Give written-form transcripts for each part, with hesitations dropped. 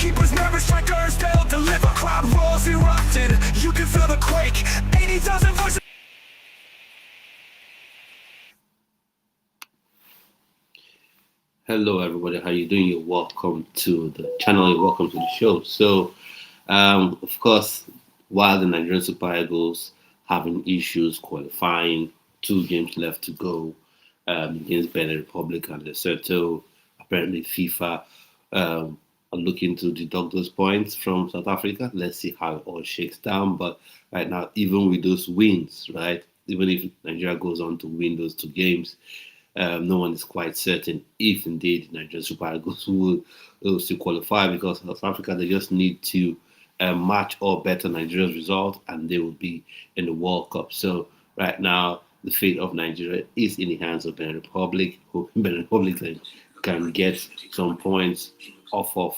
Keepers, nervous strikers, they'll deliver. Crowd roars erupted, you can feel the quake. 80,000 voices. Hello, everybody. How you doing? You're welcome to the channel. You're welcome to the show. So, of course, while the Nigerian Super Eagles having issues qualifying, 2 games left to go against Benin Republic and Lesotho, apparently FIFA are looking to deduct those points from South Africa. Let's see how it all shakes down. But right now, even with those wins, right, even if Nigeria goes on to win those 2 games, no one is quite certain if indeed Nigerian Super Eagles will still qualify, because South Africa, they just need to match or better Nigeria's result and they will be in the World Cup. So right now, the fate of Nigeria is in the hands of Benin Republic. Hoping Benin Republic can get some points off of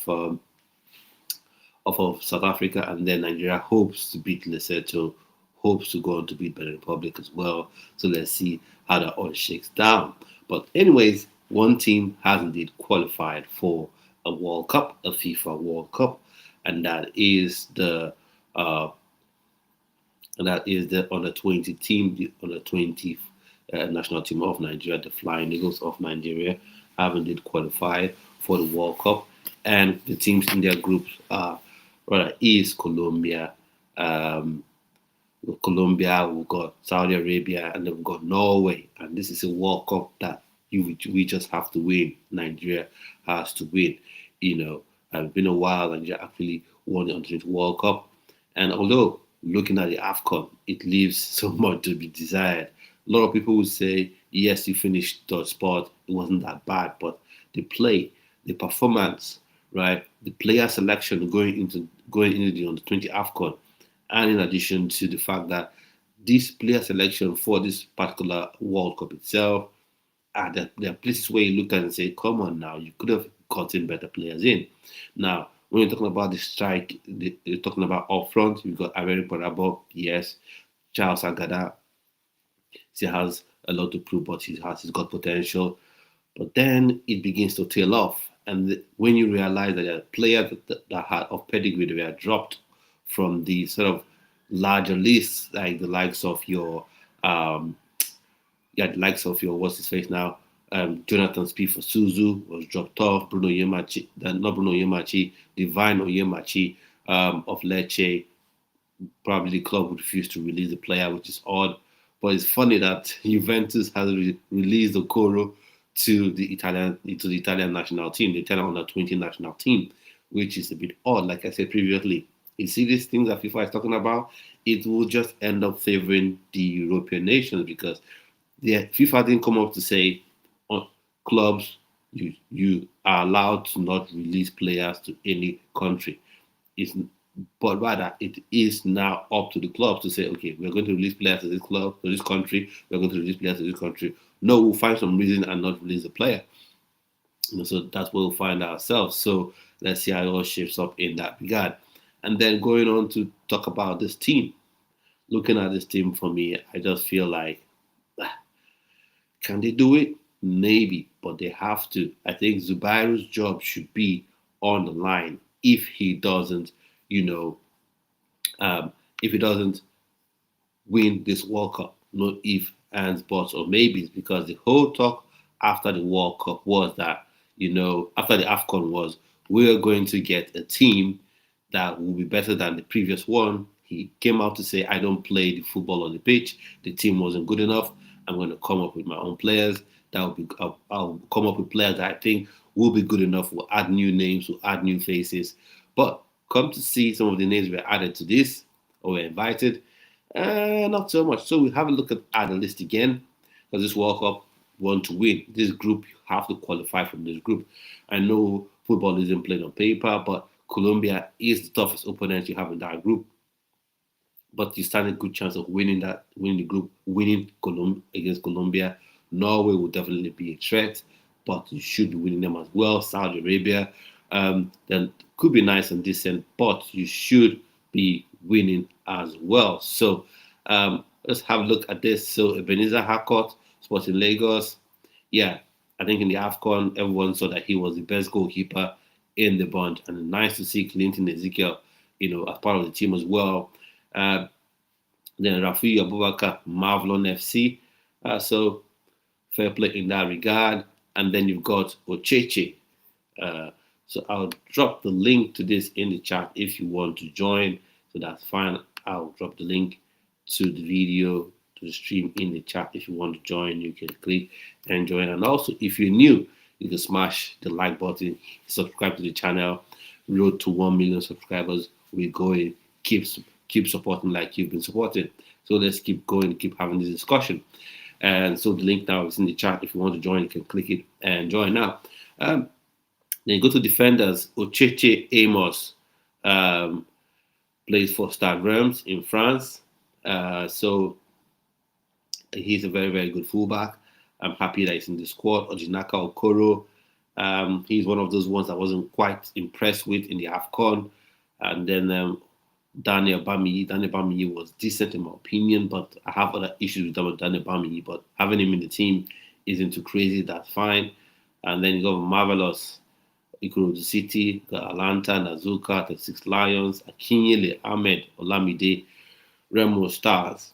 South Africa, and then Nigeria hopes to beat Lesotho, hopes to go on to beat Benin Republic as well. So let's see how that all shakes down. But anyways, one team has indeed qualified for a World Cup, a FIFA World Cup, and that is the under 20 team, the under 20 national team of Nigeria, the Flying Eagles of Nigeria, have indeed qualified for the World Cup, and the teams in their groups are is Colombia. We've got Saudi Arabia, and then we've got Norway. And this is a World Cup that we just have to win. Nigeria has to win. It's been a while Nigeria actually won the Under-20 World Cup. And although looking at the AFCON, it leaves so much to be desired. A lot of people would say, yes, you finished third spot. It wasn't that bad. But the play, the performance, right, the player selection going into the Under-20 AFCON, and in addition to the fact that this player selection for this particular World Cup itself, there are places where you look at and say, come on now, you could have gotten better players in. Now, when you're talking about the strike, you're talking about up front, you've got Averi Parabo, yes, Charles Agada, he has a lot to prove, but he's got potential. But then it begins to tail off. And when you realize that there are players that had of pedigree that were dropped from the sort of larger lists, like the likes of your what's his face now, Jonathan Speed for Suzu was dropped off. Divine Oyemachi of Lecce. Probably the club would refuse to release the player, which is odd. But it's funny that Juventus has released Okoro to the Italian national team, the Italian under-20 national team, which is a bit odd. Like I said previously, you see these things that FIFA is talking about, it will just end up favoring the European nations, because FIFA didn't come up to say, clubs, you are allowed to not release players to any country. But rather, it is now up to the clubs to say, okay, we're going to release players to this club, to this country, we're going to release players to this country. No, we'll find some reason and not release the player. So that's where we'll find ourselves. So let's see how it all shapes up in that regard. And then going on to talk about this team. Looking at this team, for me, I just feel like, can they do it? Maybe, but they have to. I think Zubairu's job should be on the line if he doesn't, if he doesn't win this World Cup. No if, ands, buts, or maybes, because the whole talk after the World Cup was that, after the AFCON was, we're going to get a team that will be better than the previous one. He came out to say, I don't play the football on the pitch. The team wasn't good enough. I'm going to come up with my own players. I'll come up with players that I think will be good enough. We'll add new names, we'll add new faces. But come to see some of the names were added to this or were invited, not so much. So we have a look at the list again, because this World Cup want to win. This group, you have to qualify from this group. I know football isn't played on paper, but Colombia is the toughest opponent you have in that group. But you stand a good chance of winning the group, against Colombia. Norway will definitely be a threat, but you should be winning them as well. Saudi Arabia, then could be nice and decent, but you should be winning as well. So let's have a look at this. So Ebenezer Harcourt, Sporting Lagos. Yeah, I think in the AFCON, everyone saw that he was the best goalkeeper in the bunch. And nice to see Clinton Ezekiel, as part of the team as well. Then Rafi Abubakar, Marvelon FC. So fair play in that regard. And then you've got Ocheche. So I'll drop the link to this in the chat if you want to join. So that's fine. I'll drop the link to the video, to the stream in the chat. If you want to join, you can click and join. And also, if you're new, you can smash the like button, subscribe to the channel. Road to 1 million subscribers. We're going. Keep supporting like you've been supporting. So let's keep going, keep having this discussion. And so the link now is in the chat. If you want to join, you can click it and join now. Then you go to defenders. Ocheche Amos plays for Stade Reims in France. So he's a very, very good fullback. I'm happy that he's in the squad. Ojinaka Okoro, he's one of those ones I wasn't quite impressed with in the AFCON. And then Daniel Bamiyi was decent in my opinion, but I have other issues with Daniel Bamiyi. But having him in the team isn't too crazy. That's fine. And then you got Marvelous, Ikorodu City, got Atlanta, Nazuka, the Six Lions, Akinyele, Ahmed, Olamide, Remo Stars.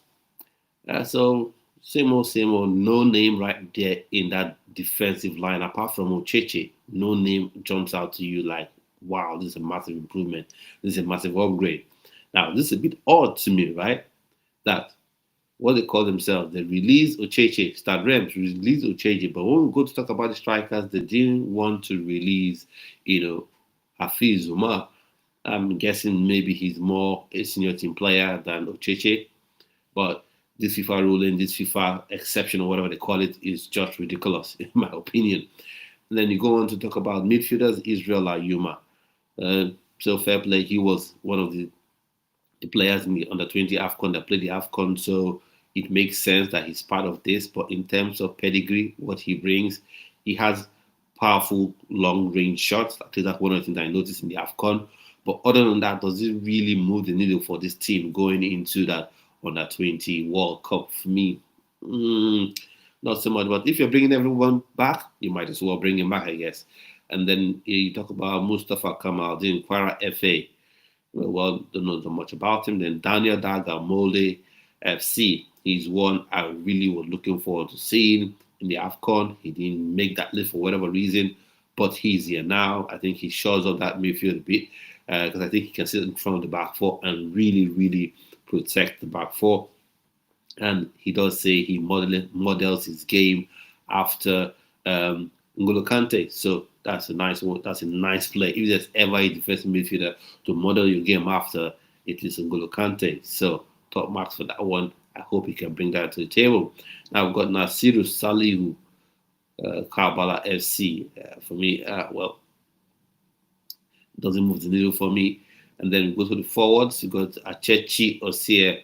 So same old, no name right there in that defensive line apart from Ocheche. No name jumps out to you like, wow, this is a massive improvement. This is a massive upgrade. Now, this is a bit odd to me, right? That what they call themselves, they release Ocheche, Stade Reims release Ocheche, but when we go to talk about the strikers, they didn't want to release, Hafiz Umar. I'm guessing maybe he's more a senior team player than Ocheche, but this FIFA ruling, this FIFA exception or whatever they call it, is just ridiculous, in my opinion. And then you go on to talk about midfielders, Israel Ayuma. So fair play, he was one of the players in the under-20 AFCON that played the AFCON, so it makes sense that he's part of this. But in terms of pedigree, what he brings, he has powerful long-range shots. I think that's one of the things I noticed in the AFCON. But other than that, does it really move the needle for this team going into that under-20 World Cup? For me, not so much. But if you're bringing everyone back, you might as well bring him back, I guess. And then you talk about Mustafa Kamal, the Kwara FA. Well, don't know so much about him. Then Daniel Daga, Molde FC. He's one I really was looking forward to seeing in the AFCON. He didn't make that list for whatever reason, but he's here now. I think he shows up that midfield a bit because I think he can sit in front of the back four and really, really protect the back four. And he does say he models his game after N'Golo Kante. So that's a nice one. That's a nice play. If there's ever a defensive midfielder to model your game after, it is N'Golo Kante. So top marks for that one. I hope he can bring that to the table. Now we've got Nasiru Salihu, Karbala FC. For me, doesn't move the needle for me. And then we go to the forwards. You got Achechi Osia.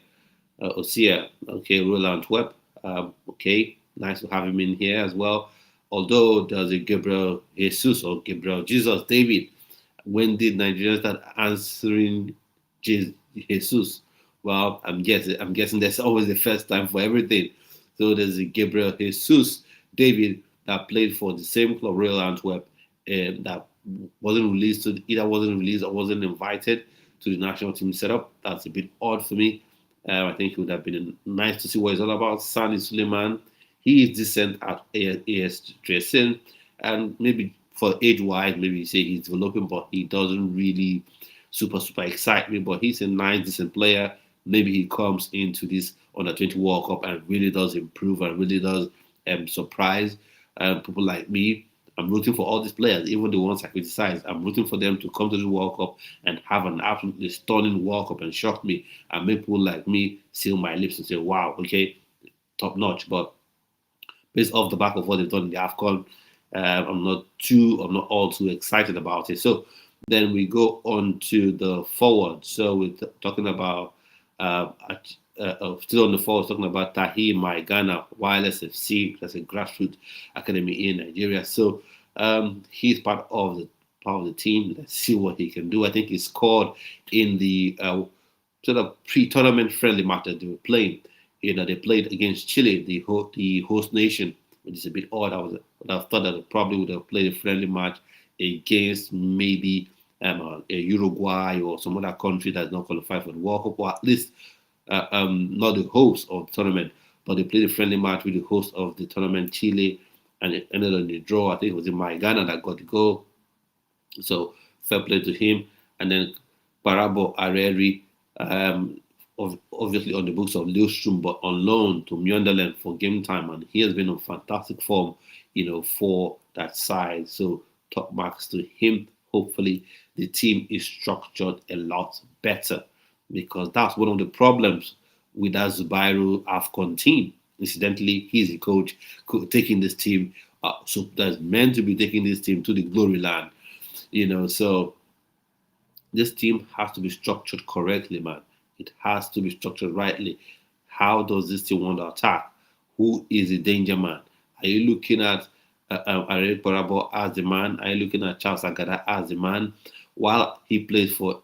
Okay, Roland Webb. Okay, nice to have him in here as well. Although there's a Gabriel Jesus or Gabriel Jesus David. When did Nigerians start answering Jesus? Well, I'm guessing there's always a first time for everything. So there's a Gabriel Jesus David that played for the same club, Royal Antwerp, that wasn't released or wasn't invited to the national team setup. That's a bit odd for me. I think it would have been nice to see what it's all about. Sani Suleiman, he is decent at AS dressing, and maybe for age-wise, maybe you say he's developing, but he doesn't really super excite me. But he's a nice, decent player. Maybe he comes into this under-20 World Cup and really does improve and really does surprise people like me. I'm rooting for all these players, even the ones I criticize. I'm rooting for them to come to the World Cup and have an absolutely stunning World Cup and shock me and make people like me seal my lips and say, wow, okay, top notch. But based off the back of what they've done in the AFCON, I'm not all too excited about it. So then we go on to the forward. So we're talking about, still on the forward, talking about Tahi Maigana, Wireless FC. That's a grassroots academy in Nigeria. So he's part of the team. Let's see what he can do. I think he scored in the sort of pre-tournament friendly match that they were playing. They played against Chile, the host nation, which is a bit odd. I thought that they probably would have played a friendly match against maybe a Uruguay or some other country that's not qualified for the World Cup, or at least not the host of the tournament, but they played a friendly match with the host of the tournament, Chile, and it ended in a draw. I think it was in Ghana that got the goal. So fair play to him. And then Parabo Areri, obviously on the books of Lillestrøm, but on loan to Mjøndalen for game time, and he has been on fantastic form, for that side. So top marks to him. Hopefully, the team is structured a lot better, because that's one of the problems with that Zubairu AFCON team. Incidentally, he's the coach taking this team, so that's meant to be taking this team to the glory land. So this team has to be structured correctly, man. It has to be structured rightly. How does this team want to attack? Who is the danger man? Are you looking at Ariel Parabo as the man? Are you looking at Charles Agada as the man? While he plays for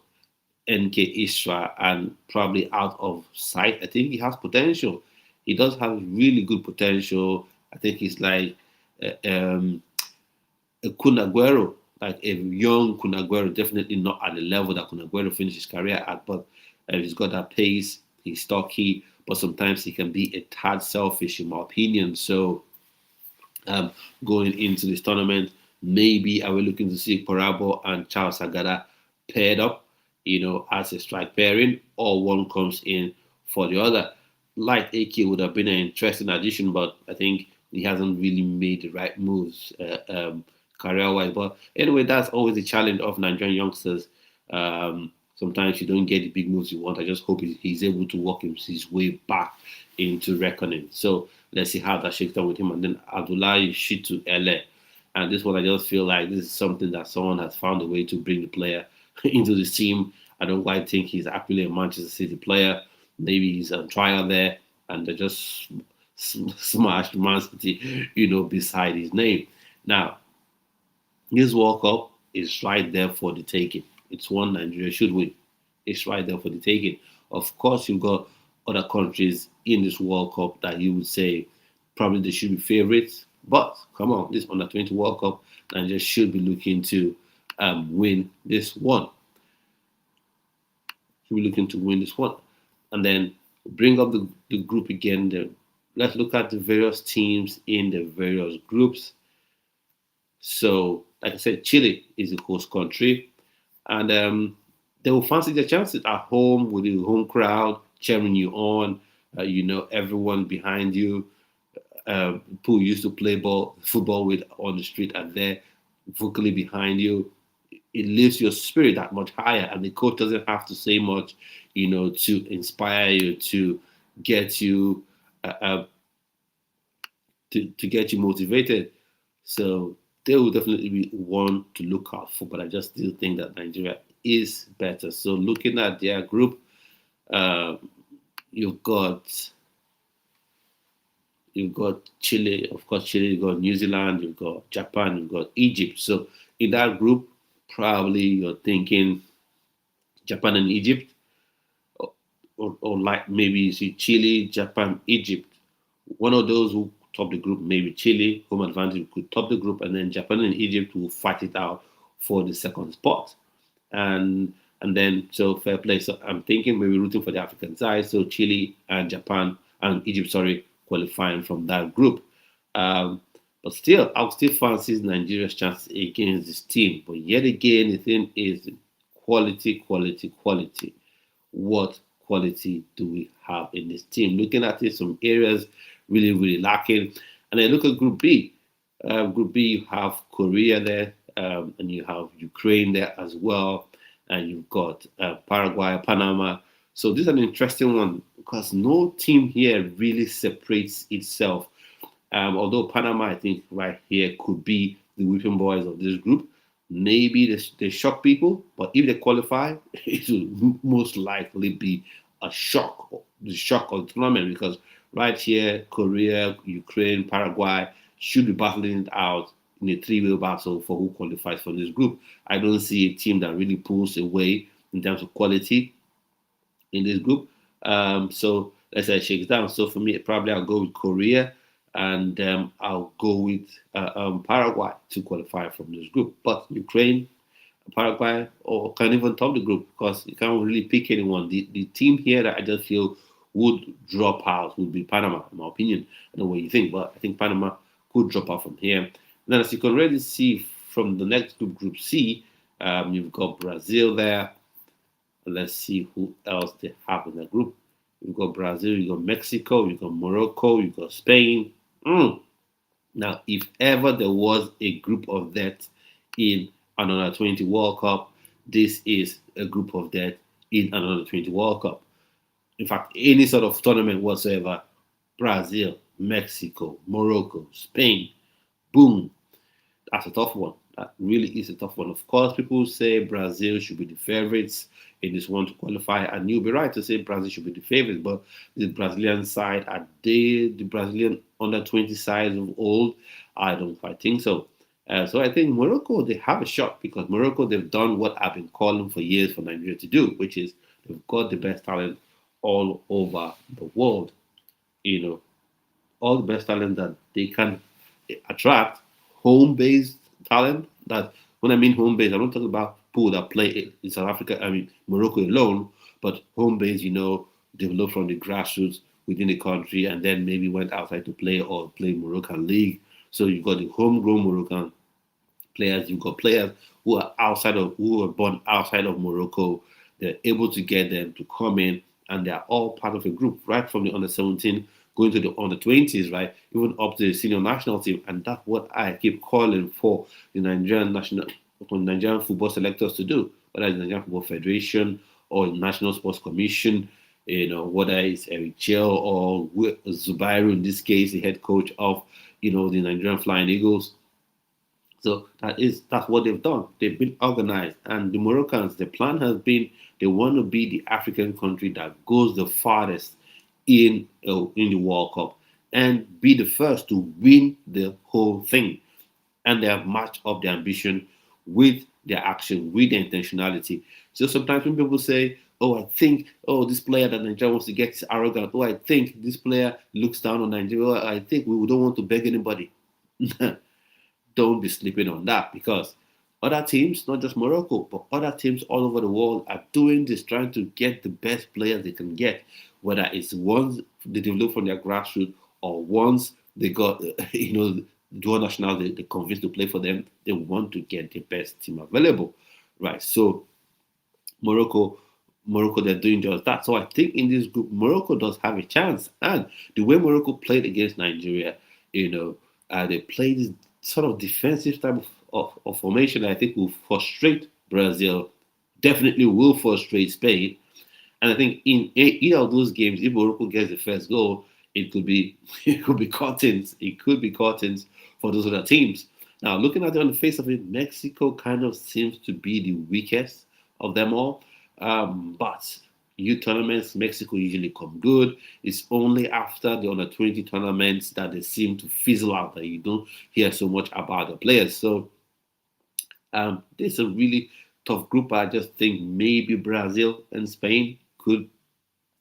NK Istra and probably out of sight, I think he has potential. He does have really good potential. I think he's like a Kun Aguero, like a young Kun Aguero, definitely not at the level that Kun Aguero finished his career at, but he's got that pace, he's stocky, but sometimes he can be a tad selfish, in my opinion. So going into this tournament, maybe I will looking to see Parabo and Charles Agada paired up, as a strike pairing, or one comes in for the other. Light AK would have been an interesting addition, but I think he hasn't really made the right moves career-wise. But anyway, that's always the challenge of Nigerian youngsters. Sometimes you don't get the big moves you want. I just hope he's able to work his way back into reckoning. So let's see how that shakes down with him. And then Abdullahi Shitu Ele. And this one, I just feel like this is something that someone has found a way to bring the player into the team. I don't quite think he's actually a Manchester City player. Maybe he's on trial there, and they just smashed Man City, beside his name. Now, this World Cup is right there for the taking. It's one Nigeria should win. It's right there for the taking. Of course, you've got other countries in this World Cup that you would say probably they should be favorites. But come on, this under 20 World Cup, Nigeria should be looking to win this one. Should be looking to win this one. And then bring up the group again. Let's look at the various teams in the various groups. So, like I said, Chile is the host country, and they will fancy their chances at home with the home crowd cheering you on. Everyone behind you, who used to play football with on the street, are there vocally behind you. It lifts your spirit that much higher, and the coach doesn't have to say much, to inspire you, to get you, to get you motivated. So they will definitely be one to look out for. But I just still think that Nigeria is better. So looking at their group, you've got Chile, of course, Chile. You've got New Zealand. You've got Japan. You've got Egypt. So in that group, probably you're thinking Japan and Egypt, or like maybe you see Chile, Japan, Egypt. One of those who top the group, maybe Chile, home advantage could top the group, and then Japan and Egypt will fight it out for the second spot. And then, so fair play. So I'm thinking maybe rooting for the African side. So Chile and Japan and Egypt, qualifying from that group. But still, I'll still fancy Nigeria's chances against this team. But yet again, the thing is quality, quality, quality. What quality do we have in this team? Looking at it, some areas really, really lacking. And then look at Group B. Group B, you have Korea there, and you have Ukraine there as well. And you've got Paraguay, Panama. So this is an interesting one because no team here really separates itself. Although Panama, I think, right here could be the whipping boys of this group. Maybe they shock people, but if they qualify, it will most likely be a shock, the shock of the tournament, because right here, Korea, Ukraine, Paraguay should be battling it out in a three-way battle for who qualifies for this group. I don't see a team that really pulls away in terms of quality in this group. So let's say it shakes down. So for me, probably I'll go with Korea. and I'll go with Paraguay to qualify from this group. But Ukraine, Paraguay, or can even top the group because you can't really pick anyone. The team here that I just feel would drop out would be Panama, in my opinion. I don't know what you think, but I think Panama could drop out from here. And then, as you can already see from the next group, Group C, you've got Brazil there. Let's see who else they have in the group. You've got Brazil, you've got Mexico, you've got Morocco, you've got Spain. Now, if ever there was a group of death in an under 20 World Cup, this is a group of death in an under 20 World Cup. In fact, any sort of tournament whatsoever, Brazil, Mexico, Morocco, Spain, boom, that's a tough one. That really is a tough one. Of course, people say Brazil should be the favorites in this one to qualify, and you'll be right to say Brazil should be the favorites. But the Brazilian side, are they the Brazilian under 20 side of old? I don't quite think so. So I think Morocco, they have a shot because Morocco, they've done what I've been calling for years for Nigeria to do, which is they've got the best talent all over the world. You know, all the best talent that they can attract, home-based talent. That when I mean home-based, I'm not talking about people that play in South Africa. I mean Morocco alone, but home-based. Developed from the grassroots within the country, and then maybe went outside to play or play Moroccan league. So you've got the homegrown Moroccan players. You've got players who were born outside of Morocco. They're able to get them to come in, and they're all part of a group, right from the under 17 going to the under 20s, right, even up to the senior national team, and that's what I keep calling for for Nigerian football selectors to do, whether it's the Nigerian Football Federation or the National Sports Commission. Whether it's Eric Chell or Zubairu, in this case, the head coach of the Nigerian Flying Eagles. So that's what they've done. They've been organized, and the Moroccans, the plan has been they want to be the African country that goes the farthest in the World Cup and be the first to win the whole thing. And they have matched up their ambition with their action, with their intentionality. So sometimes when people say, "Oh, I think, this player that Nigeria wants to get is arrogant. Oh, I think this player looks down on Nigeria. Oh, I think we don't want to beg anybody." Don't be sleeping on that because other teams, not just Morocco, but other teams all over the world are doing this, trying to get the best players they can get, whether it's ones they develop from their grassroots or once they got, dual national, they convinced to play for them. They want to get the best team available, right? So Morocco, they're doing just that. So I think in this group, Morocco does have a chance. And the way Morocco played against Nigeria, they played this sort of defensive type of formation that I think will frustrate Brazil, definitely will frustrate Spain. And I think in either of those games, if Morocco gets the first goal, it could be it could be curtains. It could be curtains for those other teams. Now, looking at it on the face of it, Mexico kind of seems to be the weakest of them all. But youth tournaments, Mexico usually come good. It's only after the under 20 tournaments that they seem to fizzle out that you don't hear so much about the players. So this is a really tough group. I just think maybe Brazil and Spain could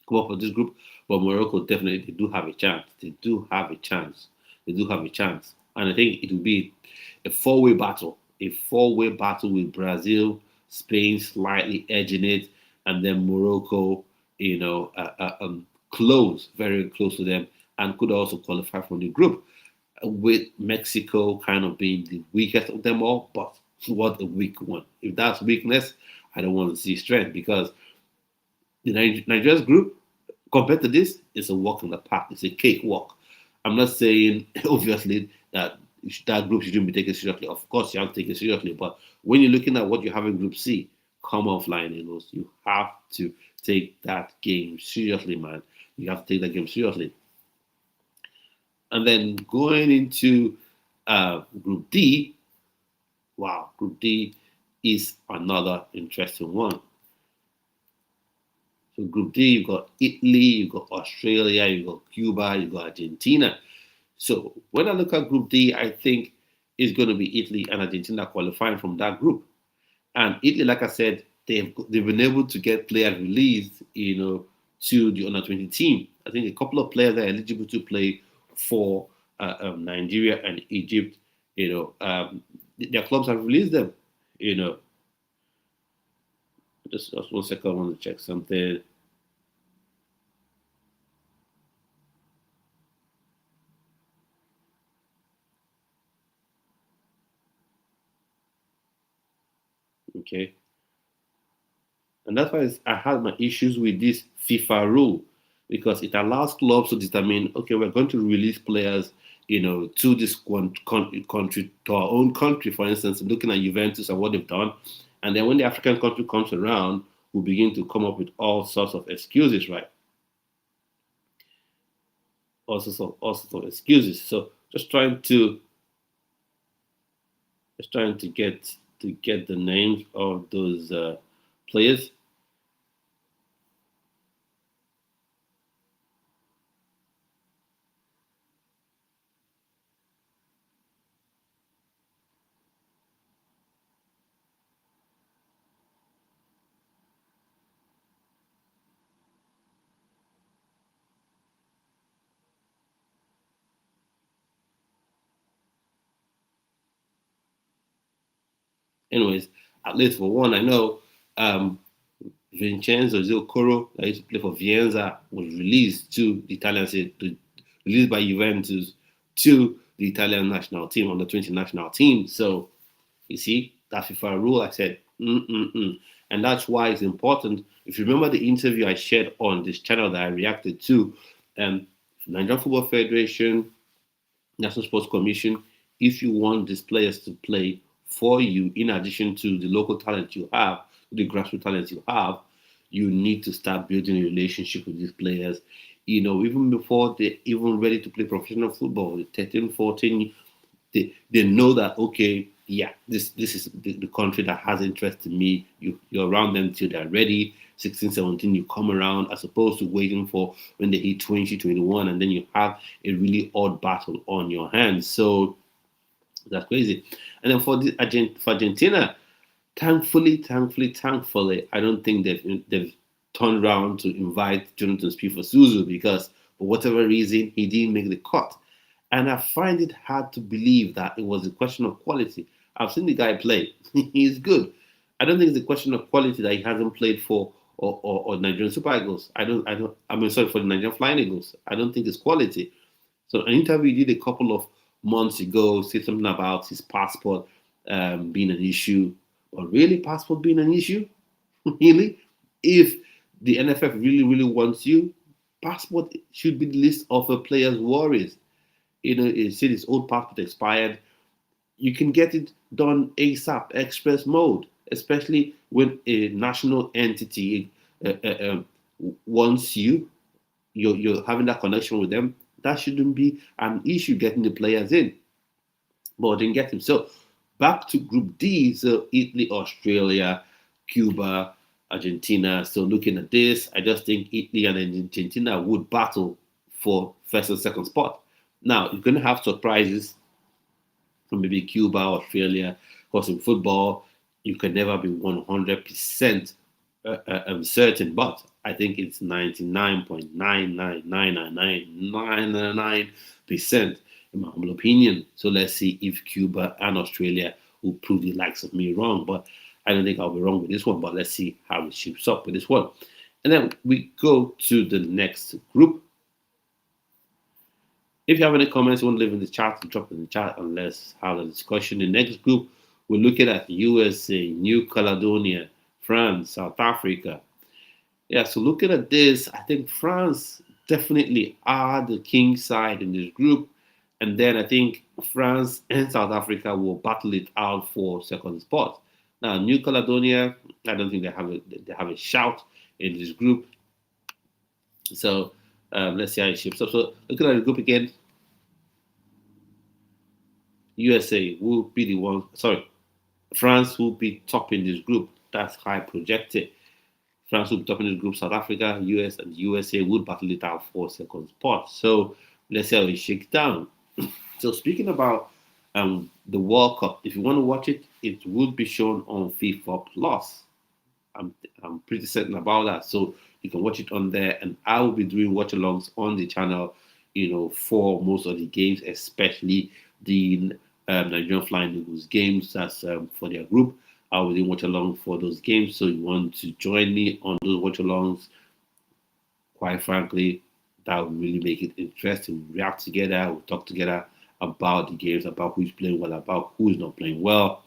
come up with this group, but Morocco definitely they do have a chance. They do have a chance. They do have a chance, and I think it will be a four-way battle. A four-way battle with Brazil, Spain slightly edging it, and then Morocco, close, very close to them, and could also qualify from the group, with Mexico kind of being the weakest of them all. But what a weak one! If that's weakness, I don't want to see strength because the Nigeria's group, compared to this, is a walk in the park. It's a cakewalk. I'm not saying, obviously, that group shouldn't be taken seriously. Of course, you have to take it seriously. But when you're looking at what you have in Group C, come on, Flying Eagles. You have to take that game seriously, man. You have to take that game seriously. And then going into Group D, wow, Group D is another interesting one. So Group D, you've got Italy, you've got Australia, you've got Cuba, you've got Argentina. So when I look at Group D, I think it's going to be Italy and Argentina qualifying from that group. And Italy, like I said, they've been able to get players released, to the under 20 team. I think a couple of players are eligible to play for Nigeria and Egypt, their clubs have released them. You know, just 1 second, I want to check something. Okay, and that's why I had my issues with this FIFA rule because it allows clubs to determine, okay, we're going to release players, to this country, to our own country, for instance, looking at Juventus and what they've done, and then when the African country comes around, we begin to come up with all sorts of excuses, right? All sorts of excuses. So just trying to get the names of those players. Anyways, at least for one, I know um, Vincenzo Zilcoro, that used to play for Vienza, was released to the released by Juventus to the Italian national team, on the 20 national team. So you see, that FIFA rule, I said, mm-mm-mm. And that's why it's important. If you remember the interview I shared on this channel that I reacted to, um, Nigerian Football Federation, National Sports Commission, if you want these players to play for you, in addition to the local talent you have, the grassroots talent you have, you need to start building a relationship with these players. Even before they're even ready to play professional football, 13, 14, they know that, okay, yeah, this is the country that has interest in me. You're around them till they're ready. 16, 17, you come around, as opposed to waiting for when they hit 20, 21, and then you have a really odd battle on your hands. So that's crazy. And then for Argentina, thankfully, I don't think they've turned around to invite Jonathan Smith for Suzu, because for whatever reason he didn't make the cut. And I find it hard to believe that it was a question of quality. I've seen the guy play; he's good. I don't think it's a question of quality that he hasn't played for or Nigerian Super Eagles. I mean, sorry, for the Nigerian Flying Eagles. I don't think it's quality. So an interview he did a couple of months ago said something about his passport being an issue. But really, passport being an issue? Really? If the NFF really, really wants you, passport should be the list of a player's worries. It said his old passport expired. You can get it done ASAP, express mode, especially when a national entity wants you're having that connection with them. That shouldn't be an issue getting the players in, but didn't get him. So back to Group D, so Italy, Australia, Cuba, Argentina. So looking at this, I just think Italy and Argentina would battle for first and second spot. Now, you're going to have surprises from maybe Cuba, Australia. Because in football, you can never be 100% certain, but I think it's 99.9999999% in my humble opinion. So let's see if Cuba and Australia will prove the likes of me wrong. But I don't think I'll be wrong with this one, but let's see how it shapes up with this one. And then we go to the next group. If you have any comments, you want to leave in the chat, drop in the chat, and let's have a discussion. The next group, we're looking at USA, New Caledonia, France, South Africa. Yeah, so looking at this, I think France definitely are the king side in this group. And then I think France and South Africa will battle it out for second spot. Now, New Caledonia, I don't think they have a shout in this group. So let's see how it shapes up. So looking at the group again, USA will be the one. Sorry, France will be top in this group. That's high projected. France will be top in this group. South Africa, US, and USA would battle it out for second spot. So let's see how it shakes down. So speaking about the World Cup, if you want to watch it, it will be shown on FIFA Plus. I'm pretty certain about that. So you can watch it on there, and I will be doing watch alongs on the channel. for most of the games, especially the Nigerian Flying Eagles games. That's for their group. I will watch along for those games. So you want to join me on those watch alongs? Quite frankly, that would really make it interesting. We react together, we talk together about the games, about who's playing well, about who's not playing well.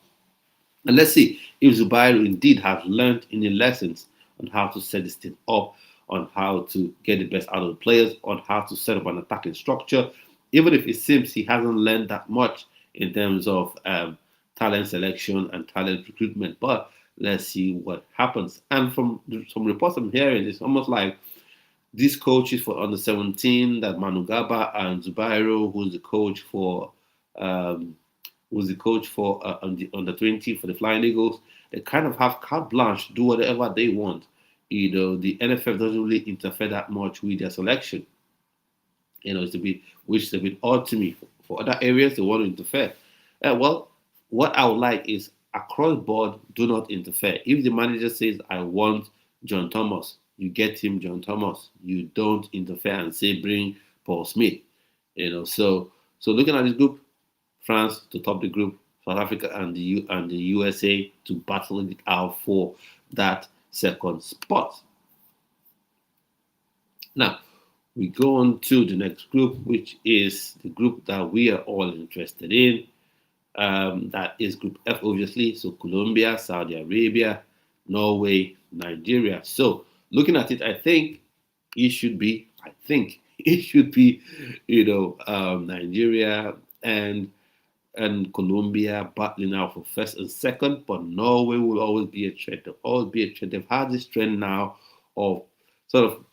And let's see if Zubairu indeed has learned any lessons on how to set this thing up, on how to get the best out of the players, on how to set up an attacking structure, even if it seems he hasn't learned that much in terms of talent selection and talent recruitment. But let's see what happens. And from some reports I'm hearing, it's almost like these coaches for under 17, that Manugaba and Zubairu, um, who's the coach for on the under 20 for the Flying Eagles, they kind of have carte blanche to do whatever they want. The NFF doesn't really interfere that much with their selection. It's a bit, which is a bit odd to me. For other areas, they want to interfere. Well, what I would like is across board, do not interfere. If the manager says, I want John Thomas, you get him John Thomas. You don't interfere and say, bring Paul Smith. So looking at this group, France to top the group, South Africa and the USA to battle it out for that second spot. Now, we go on to the next group, which is the group that we are all interested in. That is Group F, obviously. So Colombia, Saudi Arabia, Norway, Nigeria. So looking at it, I think it should be, Nigeria and Colombia battling out for first and second, but Norway will always be a threat. They'll always be a threat. They've had this trend now of sort of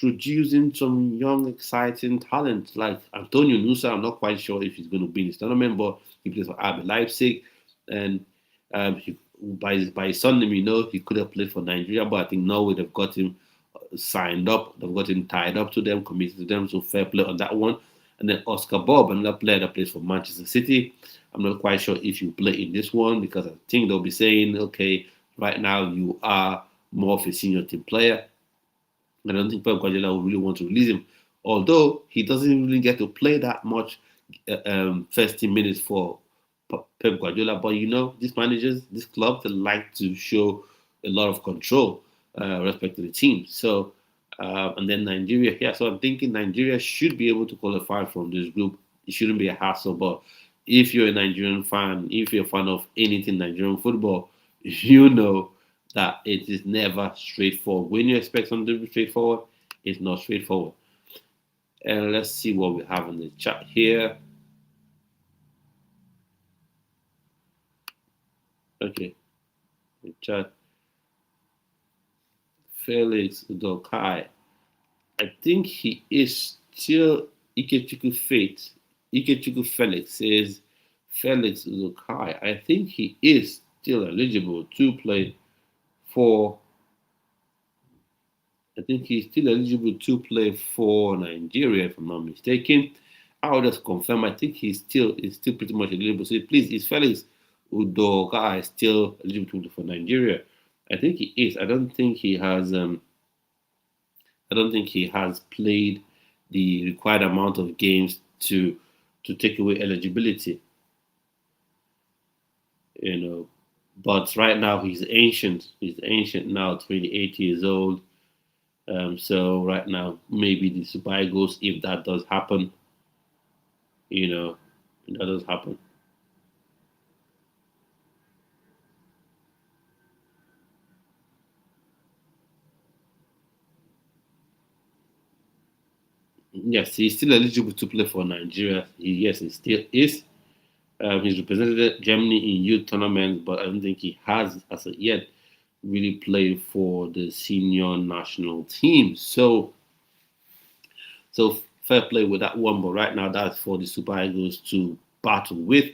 producing some young, exciting talent like Antonio Nusa. I'm not quite sure if he's going to be in this tournament, but he plays for RB Leipzig, and by his surname, he could have played for Nigeria, but I think Norway, they've got him signed up, they've got him tied up to them, committed to them, so fair play on that one. And then Oscar Bob, another player that plays for Manchester City. I'm not quite sure if you play in this one because I think they'll be saying, okay, right now you are more of a senior team player. I don't think Pep Guardiola will really want to release him, although he doesn't really get to play that much first team minutes for Pep Guardiola. But these managers, these clubs, they like to show a lot of control respect to the team. So, and then Nigeria here. So I'm thinking Nigeria should be able to qualify from this group. It shouldn't be a hassle. But if you're a Nigerian fan, if you're a fan of anything Nigerian football, you know that it is never straightforward. When you expect something to be straightforward, it's not straightforward. And let's see what we have in the chat here. Okay, the chat. Felix Udokai. I think he is still Ikechukwu Faith. Ikechukwu Felix says Felix Udokai. I think he is still eligible to play for. I think he's still eligible to play for Nigeria, if I'm not mistaken. I'll just confirm. I think he's still pretty much eligible. So please, is Felix Udokai still eligible to play for Nigeria? I think he is. I don't think he has. I don't think he has played the required amount of games to take away eligibility. But right now he's ancient. He's ancient now, 28 years old. So right now maybe the Super Eagles, if that does happen, if that does happen. Yes, he's still eligible to play for Nigeria. Yes, he still is. He's represented Germany in youth tournaments, but I don't think he has, as of yet, really played for the senior national team. So fair play with that one. But right now, that's for the Super Eagles to battle with,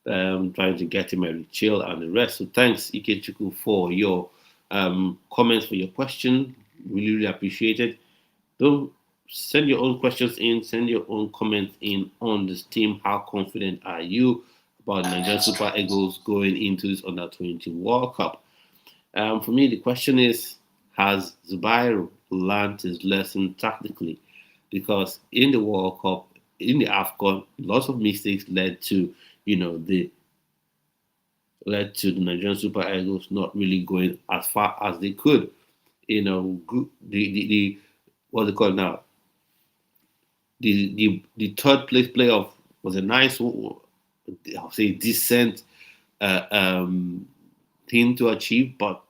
trying to get him a chill and the rest. So thanks, Ikechukwu, for your comments, for your question. Really, really appreciate it. Don't send your own questions in, send your own comments in on this team. How confident are you about Nigerian Super Eagles going into this under 20 World Cup? For me, the question is, has Zubairu learned his lesson tactically? because in the World Cup, in the AFCON, lots of mistakes the led to the Nigerian Super Eagles not really going as far as they could. The what's it called now? The third place playoff was a nice, I'll say, decent uh, um, thing to achieve, but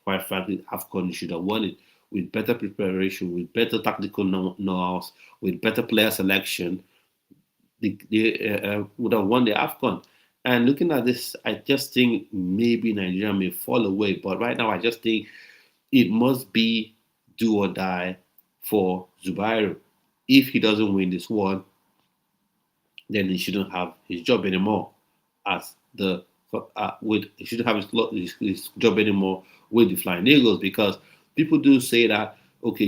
quite frankly, AFCON should have won it with better preparation, with better tactical know-hows, with better player selection. They would have won the AFCON. And looking at this, I just think maybe Nigeria may fall away. But right now, I just think it must be do or die for Zubairu. If he doesn't win this one, then he shouldn't have his job anymore as the with he shouldn't have his job anymore with the Flying Eagles, because people do say that, okay,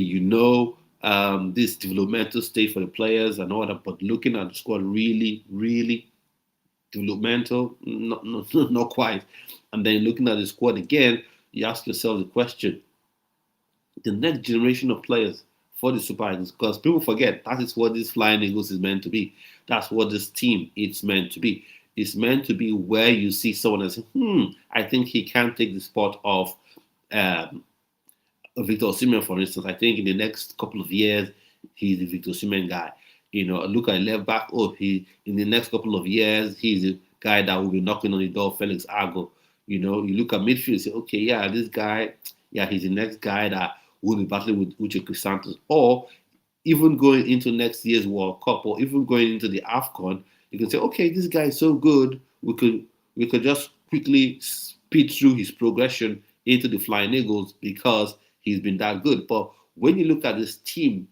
this developmental stage for the players and all that, but looking at the squad, really, really developmental, not quite. And then looking at the squad again, you ask yourself the question: the next generation of players for the Super Eagles, because people forget that is what this Flying Eagles is meant to be. That's what this team is meant to be. It's meant to be where you see someone and say, I think he can take the spot of um, Victor Osimhen, for instance. I think in the next couple of years, he's the Victor Osimhen guy. Look at left back. Oh, he in the next couple of years, he's the guy that will be knocking on the door, Felix Argo. You look at midfield and say, okay, yeah, this guy, yeah, he's the next guy that will be battling with Uche Crisantos. Or even going into next year's World Cup, or even going into the AFCON, you can say, okay, this guy is so good, we could just quickly speed through his progression into the Flying Eagles because he's been that good. But when you look at this team,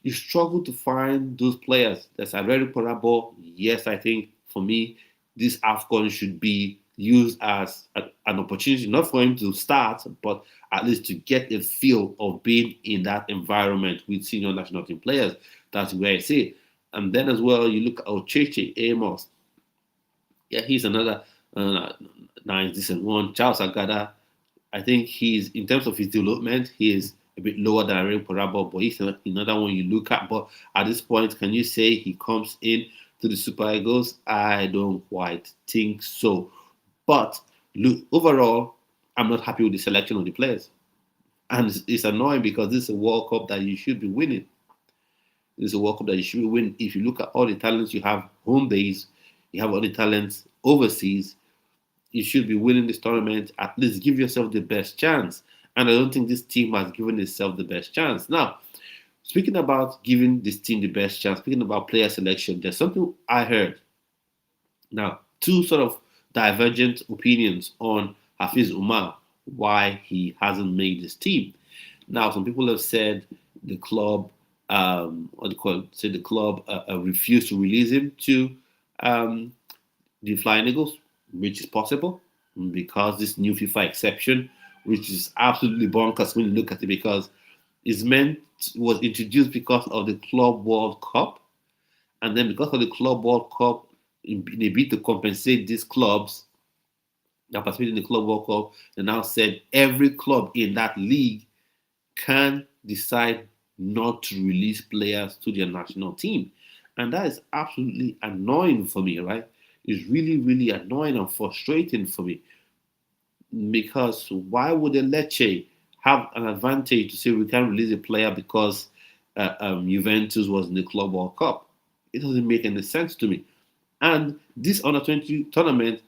you struggle to find those players. There's a very Parabo. Yes, I think for me, this AFCON should be used as an opportunity, not for him to start, but at least to get a feel of being in that environment with senior national team players. That's where I see it. And then as well, you look at Ocheche Amos. Yeah, he's another nice, decent one. Charles Agada, I think he's, in terms of his development, he is a bit lower than Aaron Parabo, but he's another one you look at. But at this point, can you say he comes in to the Super Eagles? I don't quite think so. But look, overall, I'm not happy with the selection of the players. And it's annoying because this is a World Cup that you should be winning. This is a World Cup that you should be winning. If you look at all the talents you have home base, you have all the talents overseas, you should be winning this tournament. At least give yourself the best chance. And I don't think this team has given itself the best chance. Now, speaking about giving this team the best chance, speaking about player selection, there's something I heard. Now, two sort of divergent opinions on Hafiz Umar, why he hasn't made this team. Now, some people have said the club, the club refused to release him to um, the Flying Eagles, which is possible because this new FIFA exception, which is absolutely bonkers when you look at it, because was introduced because of the Club World Cup, and then because of the Club World Cup, in a bid to compensate these clubs that participate in the Club World Cup, they now said every club in that league can decide not to release players to their national team. And that is absolutely annoying for me, right? It's really, really annoying and frustrating for me. Because why would a Lecce have an advantage to say we can't release a player because Juventus was in the Club World Cup? It doesn't make any sense to me. And this under 20 tournament,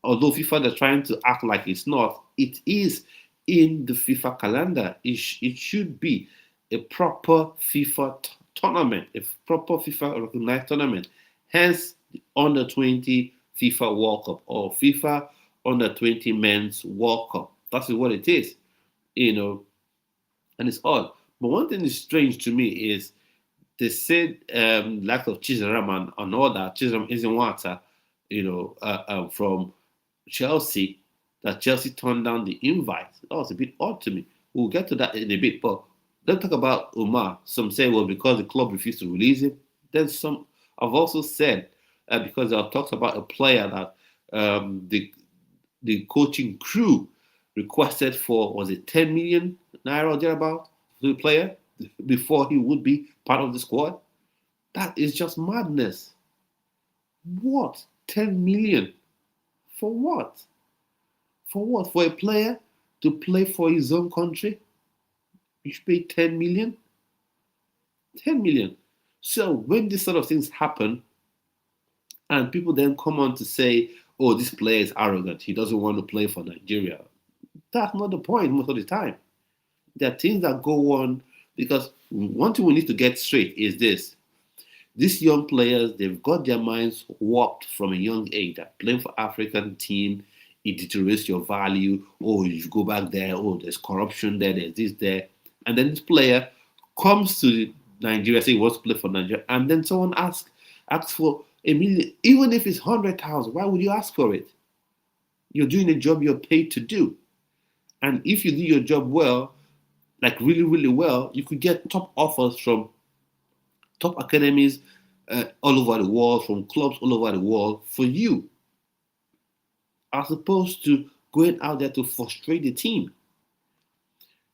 although FIFA they're trying to act like it's not, it is in the FIFA calendar. It should be a proper FIFA tournament, a proper FIFA recognized tournament. Hence, the under 20 FIFA World Cup, or FIFA under 20 Men's World Cup. That's what it is, and it's odd. But one thing is strange to me is they said lack of Chizaram and all that. Chizaram isn't water, from Chelsea, that Chelsea turned down the invite. That was a bit odd to me. We'll get to that in a bit. But let's talk about Umar. Some say, well, because the club refused to release him. Then some have also said, because there are talks about a player that the coaching crew requested for, was it 10 million naira or thereabout for the player? before he would be part of the squad. That is just madness. What? 10 million? For what? For what? For a player to play for his own country? You should pay 10 million? 10 million. So when these sort of things happen, and people then come on to say, oh, this player is arrogant, he doesn't want to play for Nigeria. That's not the point most of the time. There are things that go on because one thing we need to get straight is this. These young players, they've got their minds warped from a young age that playing for African team, it deteriorates your value. Oh, you go back there. Oh, there's corruption there. There's this there. And then this player comes to Nigeria, say he wants to play for Nigeria, and then someone asks for a million, even if it's 100,000. Why would you ask for it? You're doing a job you're paid to do, and if you do your job well, like really, really well, you could get top offers from top academies all over the world, from clubs all over the world for you, as opposed to going out there to frustrate the team.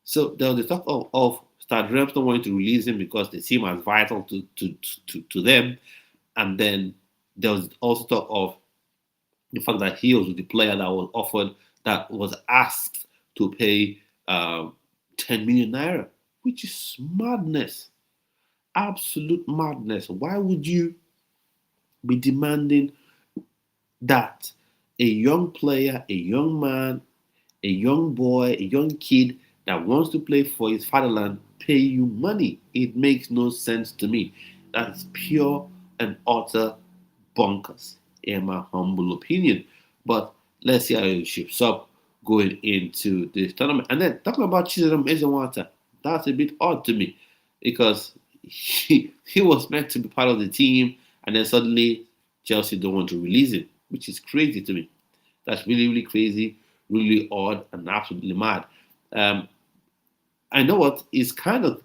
So there was the talk of Stade Reims not wanting to release him because they seem as vital to them. And then there was also talk of the fact that he was the player that was offered, that was asked to pay 10 million naira, which is madness. Absolute madness. Why would you be demanding that a young player, a young man, a young boy, a young kid that wants to play for his fatherland pay you money? It makes no sense to me. That's pure and utter bonkers, in my humble opinion. But let's see how it shapes up going into this tournament. And then talking about Chizaram Ezewata, that's a bit odd to me because he was meant to be part of the team, and then suddenly Chelsea don't want to release him, which is crazy to me. That's really, really crazy, really odd, and absolutely mad. I know what is kind of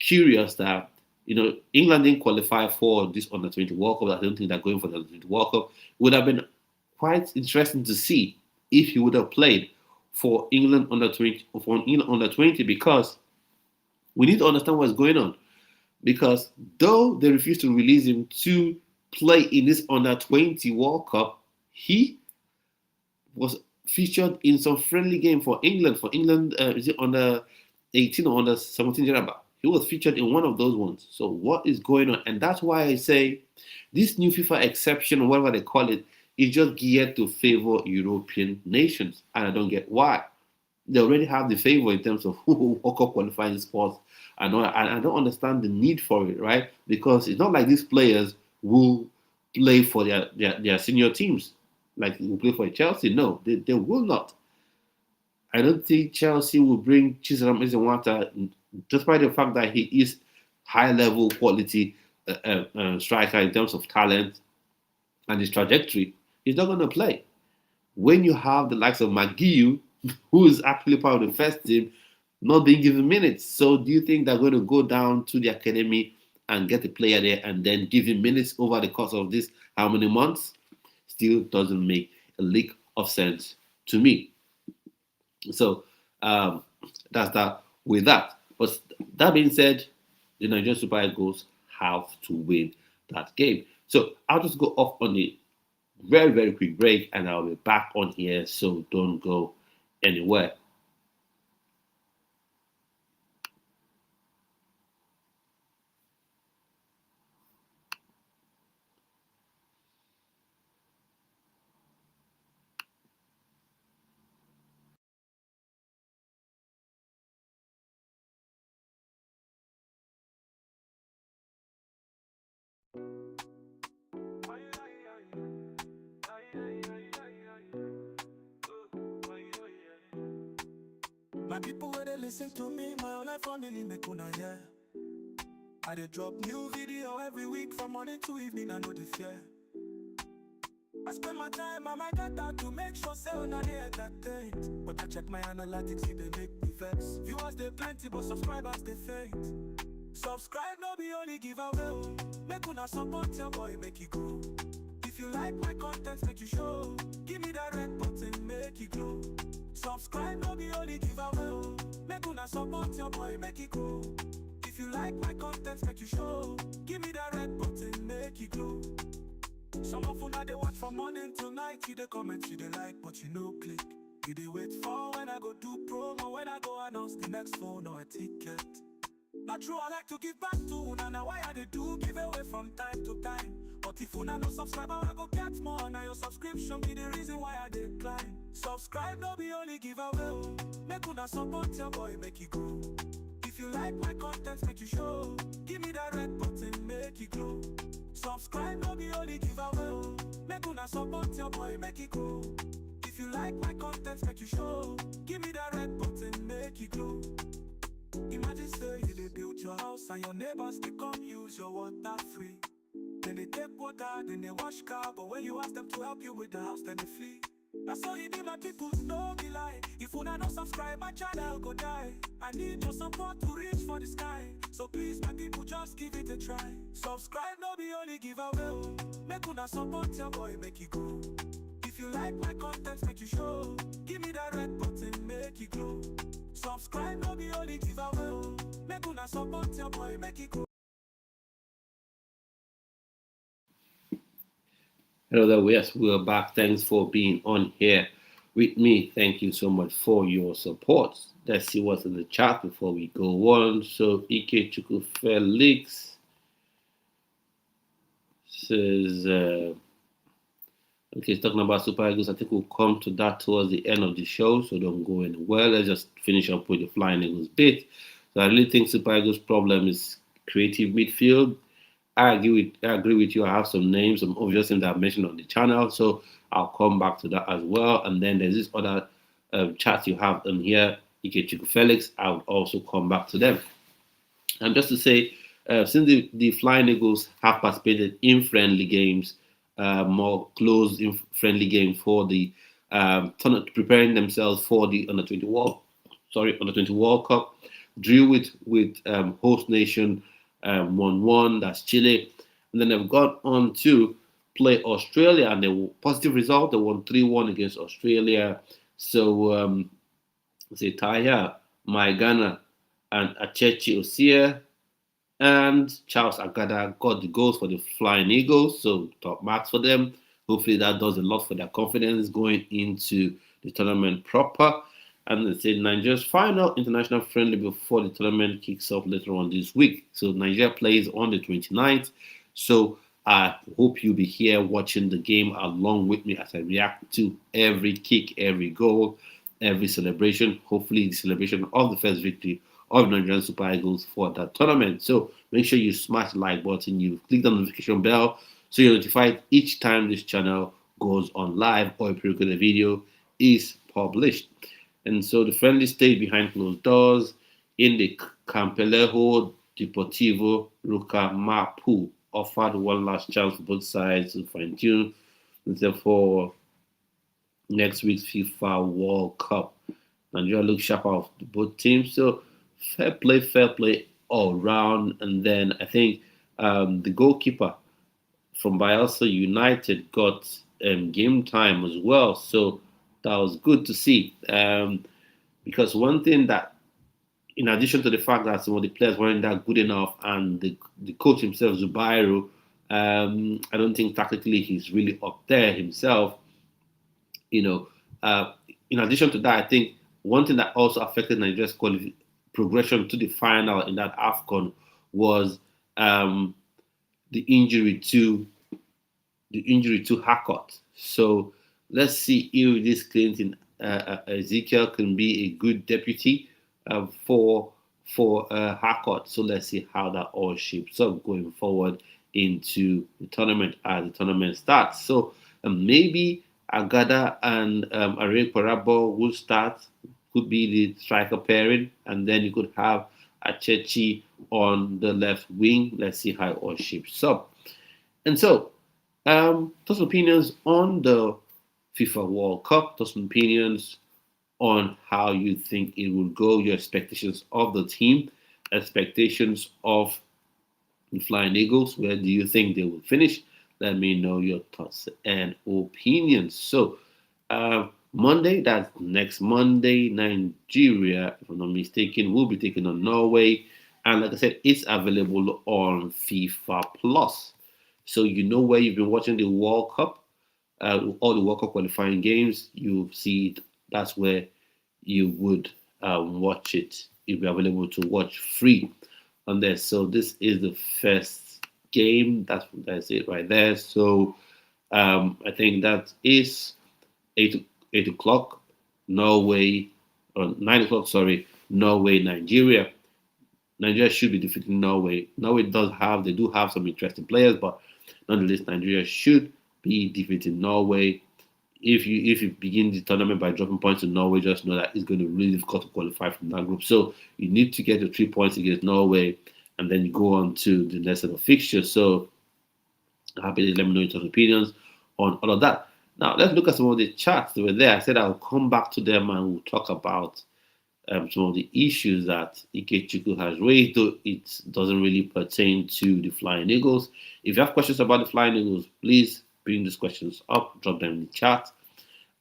curious that England didn't qualify for this under 20 World Cup. I don't think they're going for the under 20 World Cup. It would have been quite interesting to see if he would have played for England under 20, because we need to understand what's going on. Because though they refused to release him to play in this under 20 World Cup, he was featured in some friendly game for England. Is it under 18 or under 17 Jaraba? He was featured in one of those ones. So what is going on? And that's why I say this new FIFA exception, or whatever they call it, is just geared to favor European nations. And I don't get why. They already have the favor in terms of who World Cup qualifying sports. I don't understand the need for it, right? Because it's not like these players will play for their senior teams. Like will play for Chelsea. No, they will not. I don't think Chelsea will bring Chizaram Ezewata, despite the fact that he is high level quality striker in terms of talent and his trajectory. He's not going to play. When you have the likes of McGee, who is actually part of the first team, not being given minutes. So do you think they're going to go down to the academy and get a player there and then give him minutes over the course of this how many months? Still doesn't make a lick of sense to me. So that's that with that. But that being said, the Nigerian Super Eagles have to win that game. So I'll just go off on a very, very quick break and I'll be back on here. So don't go anywhere. My people where they listen to me, my whole life family make una yeah. I dey drop new video every week from morning to evening, I know the fear. I spend my time and my data to make sure say una dey entertained. But I check my analytics, see they make me vex. Viewers they plenty, but subscribers they faint. Subscribe no be only giveaway, oh. Make una support your boy, make it grow. If you like my content, make you show. Give me that red button, make it glow. Subscribe no be only giveaway, oh. Make Make una support your boy, make it grow. If you like my content, make you show. Give me that red button, make it glow. Some of una they watch from morning till night. You they comment, you they like, but you no click. You they wait for when I go do promo, when I go announce the next phone or a ticket. Not true, I like to give back to una. Now why I they do give away from time to time. But if una no subscribe, I go get more. Now your subscription be the reason why I decline. Subscribe no be only giveaway. Oh. Make una support your boy, make it grow. If you like my content, make you show. Give me that red button, make it glow. Subscribe no be only giveaway. Oh. Make una support your boy, make it grow. If you like my content, make you show. Give me that red button, make it glow. Imagine say you dey build your house and your neighbors they come use your water free. Then they take water, then they wash car, but when you ask them to help you with the house, then they flee. That's how it be, my people, no be lie. If una no subscribe, my channel go die. I need your support to reach for the sky. So please, my people, just give it a try. Subscribe, no be only giveaway. Oh. Make una support your boy, make it grow. If you like my content, make you show. Give me that red button, make it glow. Subscribe, no be only giveaway. Oh. Make una support your boy, make it grow. Hello there, yes, we're back. Thanks for being on here with me. Thank you so much for your support. Let's see what's in the chat before we go on. So Ike Chuku Felix says, okay, it's talking about Super Eagles. I think we'll come to that towards the end of the show, so don't go anywhere. Let's just finish up with the Flying Eagles bit. So I really think Super Eagles' problem is creative midfield. I agree with you. I have some names, some obvious things that I've mentioned on the channel, so I'll come back to that as well. And then there's this other chat you have on here, Ike Felix. I would also come back to them. And just to say, since the Flying Eagles have participated in friendly games, more close in friendly games for the preparing themselves for the under 20 World Cup, drew with host nation 1-1, that's Chile, and then they've gone on to play Australia, and they were positive result. They won 3-1 against Australia. So say Taya, Maigana, and Achechi Osia and Charles Agada got the goals for the Flying Eagles, so top marks for them. Hopefully that does a lot for their confidence going into the tournament proper. And they say Nigeria's final international friendly before the tournament kicks off later on this week. So Nigeria plays on the 29th. So I hope you'll be here watching the game along with me as I react to every kick, every goal, every celebration. Hopefully the celebration of the first victory of Nigerian Super Eagles for that tournament. So make sure you smash the like button, you click the notification bell so you're notified each time this channel goes on live or a pre-recorded video is published. And so the friendly stayed behind closed doors in the Campelejo Deportivo Luca Mapu, offered one last chance for both sides to fine-tune for next week's FIFA World Cup. Nigeria looks sharp out of both teams, so fair play all round. And then I think the goalkeeper from Bielsa United got game time as well, so that was good to see. Because one thing that, in addition to the fact that some of the players weren't that good enough, and the coach himself, Zubairu, I don't think tactically he's really up there himself. In addition to that, I think one thing that also affected Nigeria's progression to the final in that AFCON was the injury to Hackett. So let's see if this Clinton Ezekiel can be a good deputy for Hackett. So let's see how that all shapes up going forward into the tournament as the tournament starts. So maybe Agada and Ariel Parabo will start, could be the striker pairing, and then you could have Achechi on the left wing. Let's see how it all shapes up. And so, those opinions on the FIFA World Cup, those opinions on how you think it will go, your expectations of the team, expectations of the Flying Eagles, where do you think they will finish? Let me know your thoughts and opinions. So, Monday, that's next Monday, Nigeria, if I'm not mistaken, will be taking on Norway. And like I said, it's available on FIFA Plus. So you know where you've been watching the World Cup, all the World Cup qualifying games, you see that's where you would watch it. It'll be available to watch free on there. So this is the first game. That's it right there. So I think that is 8 o'clock, Norway, or 9 o'clock. Sorry, Norway, Nigeria. Nigeria should be defeating Norway. Norway they do have some interesting players, but nonetheless, Nigeria should be defeating Norway. If you begin the tournament by dropping points to Norway, just know that it's going to be really difficult to qualify from that group. So you need to get the 3 points against Norway, and then you go on to the next set of fixtures. So happy to let me know your opinions on all of that. Now let's look at some of the charts that were there. I said I'll come back to them and we'll talk about some of the issues that Ikechukwu has raised, though it doesn't really pertain to the Flying Eagles. If you have questions about the Flying Eagles, please bring these questions up, drop them in the chat,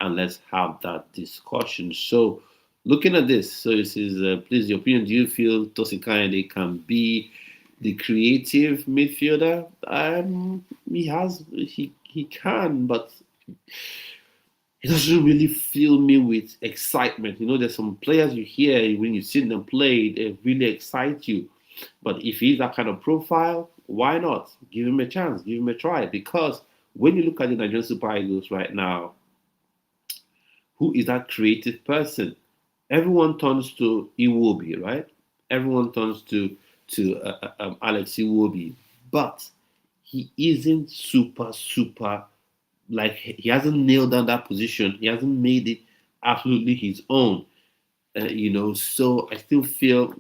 and let's have that discussion. So, looking at this, so this is please your opinion. Do you feel Tosin Kayode can be the creative midfielder? He can, but it doesn't really fill me with excitement. There's some players you hear when you see them play, they really excite you. But if he's that kind of profile, why not? Give him a chance, give him a try. Because when you look at the Nigerian Super Eagles right now, who is that creative person? Everyone turns to Iwobi, right? Everyone turns to Alex Iwobi, but he isn't super like he hasn't nailed down that position. He hasn't made it absolutely his own. So I still feel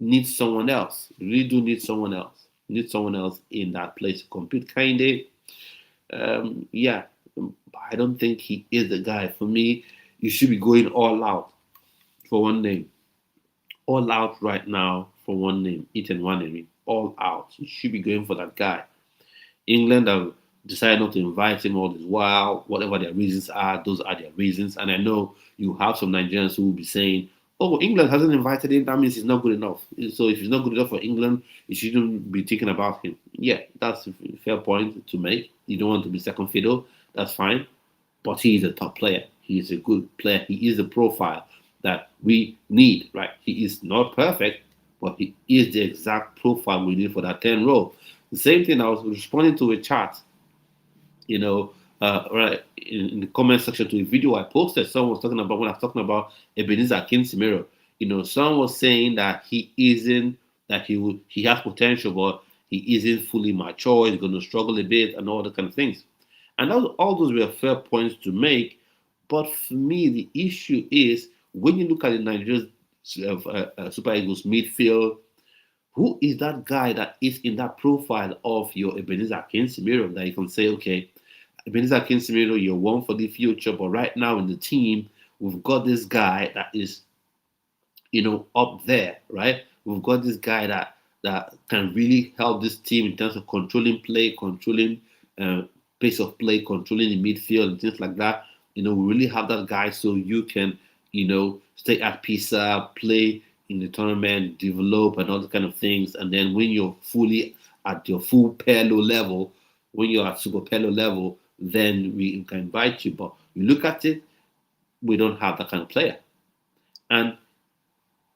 need someone else. Really do need someone else. Need someone else in that place to compete. Kinda, yeah. I don't think he is the guy. For me, you should be going all out for one name. All out right now for one name. Ethan Waneri. All out. You should be going for that guy. England have decided not to invite him all this while. Whatever their reasons are, those are their reasons. And I know you have some Nigerians who will be saying, oh, England hasn't invited him. That means he's not good enough. So if he's not good enough for England, you shouldn't be thinking about him. Yeah, that's a fair point to make. You don't want to be second fiddle. That's fine. But he is a top player. He is a good player. He is the profile that we need, right? He is not perfect, but he is the exact profile we need for that 10 role. The same thing, I was responding to a chat, right in the comment section to a video I posted. Someone was talking about when I was talking about Ebenezer Kinsimiro. Someone was saying that he has potential, but he isn't fully mature. He's going to struggle a bit and all that kind of things. And all those were fair points to make. But for me, the issue is when you look at the Nigerian Super Eagles midfield, who is that guy that is in that profile of your Ebenezer Kinsimiro that you can say, okay, Ebenezer Kinsimiro, you're one for the future, but right now in the team, we've got this guy that is, up there, right? We've got this guy that can really help this team in terms of controlling play, controlling pace of play, controlling the midfield and things like that. We really have that guy so you can, stay at PISA, play in the tournament, develop and all the kind of things. And then when you're fully at your full Perlo level, when you're at Super Perlo level, then we can invite you. But you look at it, we don't have that kind of player. And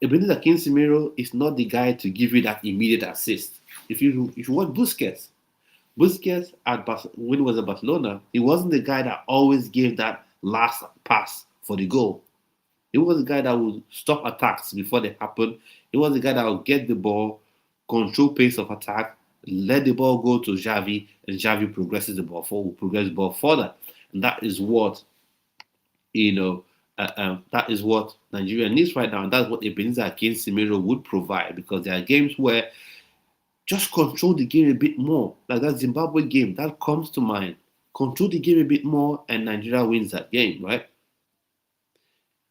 Ebenezer Kinsimiro is not the guy to give you that immediate assist. If you want Busquets when he was at Barcelona, he wasn't the guy that always gave that last pass for the goal. He was the guy that would stop attacks before they happen. He was the guy that would get the ball, control pace of attack, let the ball go to Xavi, and Xavi progresses the ball forward, progresses the ball further. And that is what, that is what Nigeria needs right now. And that's what Ebenezer Kinsimiro would provide, because there are games where just control the game a bit more. Like that Zimbabwe game, that comes to mind. Control the game a bit more and Nigeria wins that game, right?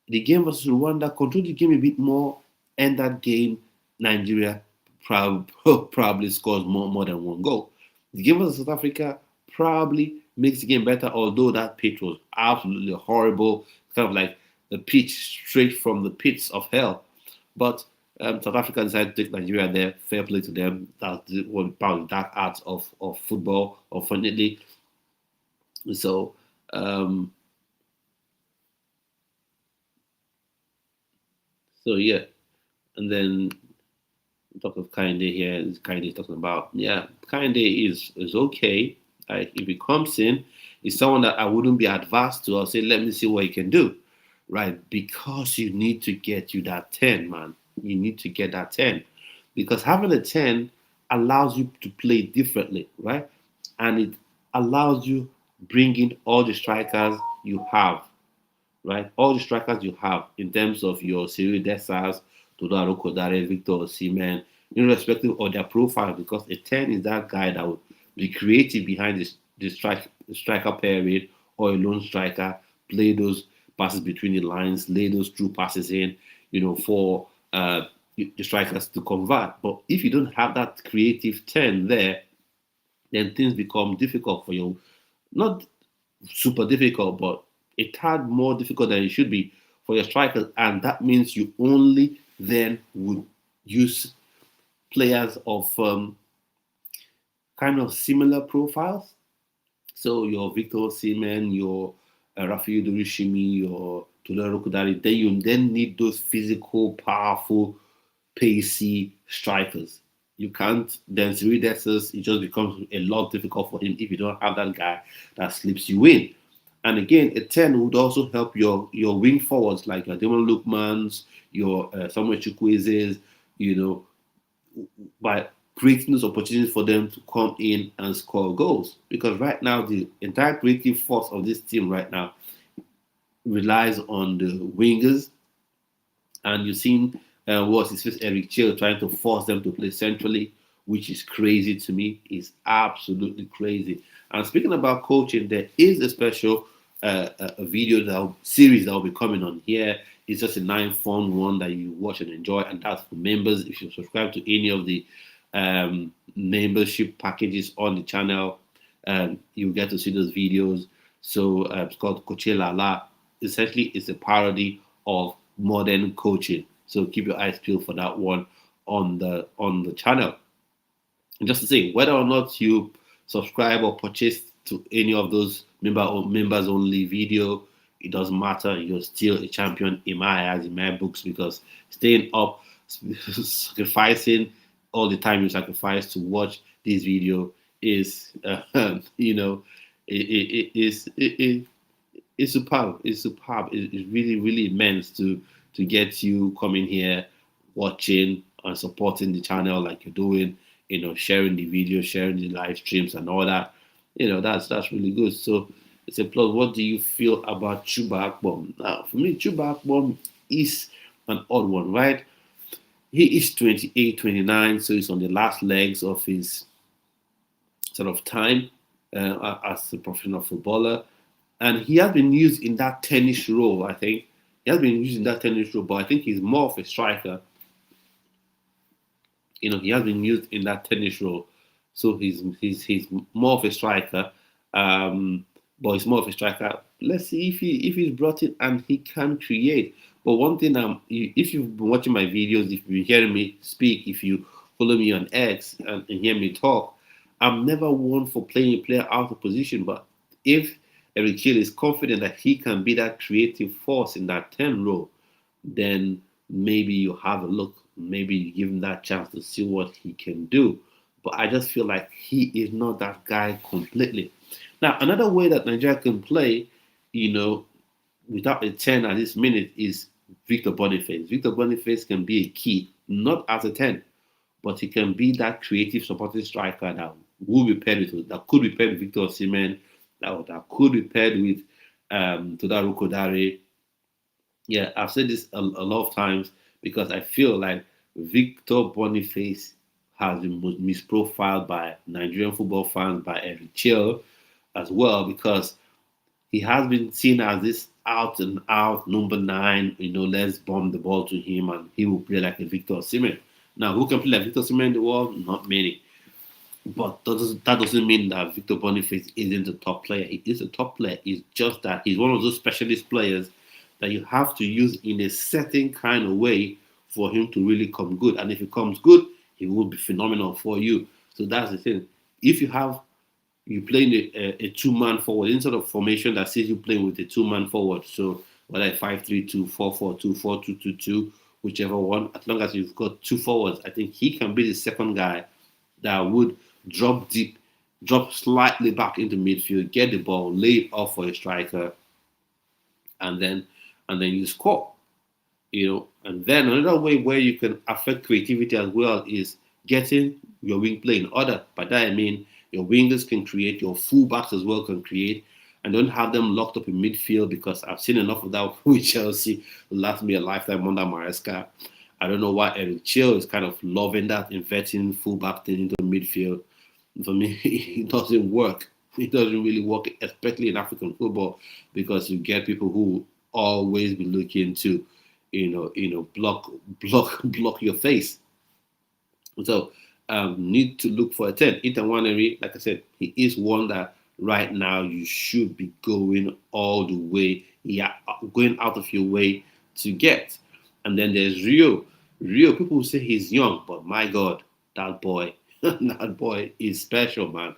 The game versus Rwanda, control the game a bit more, and that game, Nigeria probably scores more than one goal. The game versus South Africa, probably makes the game better, although that pitch was absolutely horrible. Kind of like the pitch straight from the pits of hell. But South Africa decided to take Nigeria there. Fair play to them. That's one part of the dark arts of football, unfortunately. So, um, yeah. And then talk of Kinde here. Kinde talking about, yeah, Kinde is okay. Like if he comes in, he's someone that I wouldn't be adverse to. I'll say, let me see what he can do, right? Because you need to get you that 10, man. You need to get that 10, because having a 10 allows you to play differently, right? And it allows you bring in all the strikers you have, right? All the strikers you have in terms of your Cyril Dessers, Todaro Kodare, Victor Osimhen, irrespective of their profile, because a 10 is that guy that would be creative behind the striker period, or a lone striker, play those passes between the lines, lay those true passes in, for the strikers to convert. But if you don't have that creative 10 there, then things become difficult for you. Not super difficult, but a tad more difficult than it should be for your strikers. And that means you only then would use players of kind of similar profiles. So your Victor Osimhen, your Rafael Durushimi, your Tolero Kudari, then you then need those physical, powerful, pacey strikers. You can't then Cyril Dessers, it just becomes a lot difficult for him if you don't have that guy that slips you in. And again, a 10 would also help your wing forwards like your Damon Lookmans, your Samuel Chukwueze's, you know, by creating those opportunities for them to come in and score goals. Because right now, the entire creative force of this team right now relies on the wingers. And you've seen what's his face, Eric Chill, trying to force them to play centrally, which is crazy to me. It's absolutely crazy. And speaking about coaching, there is a special a video series that will be coming on here. It's just a 9 fun one that you watch and enjoy, and that's for members. If you subscribe to any of the membership packages on the channel, you get to see those videos. So it's called Coachella La. Essentially, it's a parody of modern coaching. So keep your eyes peeled for that one on the channel. And just to say, whether or not you subscribe or purchase to any of those members only video, it doesn't matter. You're still a champion in my eyes, in my books, because staying up, sacrificing all the time you sacrifice to watch this video is, it's superb. It's superb. It's really, really immense to get you coming here, watching and supporting the channel like you're doing. Sharing the video, sharing the live streams and all that. That's really good. So it's a plus. What do you feel about Chuba Akpom? Now, for me, Chuba Akpom is an odd one, right? He is 28, 29, so he's on the last legs of his sort of time as a professional footballer. And he has been used in that tennis role, I think. He has been used in that tennis role, but I think he's more of a striker. He has been used in that tennis role. So he's more of a striker. But he's more of a striker. Let's see if he's brought in and he can create. But one thing, if you've been watching my videos, if you've been hearing me speak, if you follow me on X and hear me talk, I'm never one for playing a player out of position. But if Eric Chill is confident that he can be that creative force in that 10 role, then maybe you have a look. Maybe you give him that chance to see what he can do. But I just feel like he is not that guy completely. Now, another way that Nigeria can play, without a 10 at this minute is Victor Boniface. Victor Boniface can be a key, not as a 10, but he can be that creative supporting striker that will be paired with, that could be paired with Victor Osimhen, that could be paired with Todaro Kodare. Yeah, I've said this a lot of times because I feel like Victor Boniface has been misprofiled by Nigerian football fans, by Eric Chill as well, because he has been seen as this out and out number 9, let's bomb the ball to him and he will play like a Victor Osimhen. Now, who can play like Victor Osimhen in the world? Not many. But that doesn't mean that Victor Boniface isn't a top player. He is a top player. It's just that he's one of those specialist players that you have to use in a certain kind of way for him to really come good. And if he comes good, he will be phenomenal for you. So that's the thing. If you playing a two-man forward instead of formation that sees you playing with a two-man forward. So whether 5-3-2, 4-4-2, 4-2-2-2, whichever one, as long as you've got two forwards, I think he can be the second guy that would drop deep, drop slightly back into midfield, get the ball, lay it off for a striker, and then you score. And then another way where you can affect creativity as well is getting your wing play in order. By that I mean your wingers can create, your fullbacks as well can create, and don't have them locked up in midfield, because I've seen enough of that with Chelsea. It last me a lifetime under Maresca. I don't know why Eric Chill is kind of loving that inverting fullback thing into midfield. For me, it doesn't work. It doesn't really work, especially in African football, because you get people who always be looking to, block your face. So need to look for a 10. Ethan Wannery, like I said, he is one that right now you should be going all the way, going out of your way to get. And then there's Rio. Rio, people say he's young, but my God, that boy, that boy is special, man.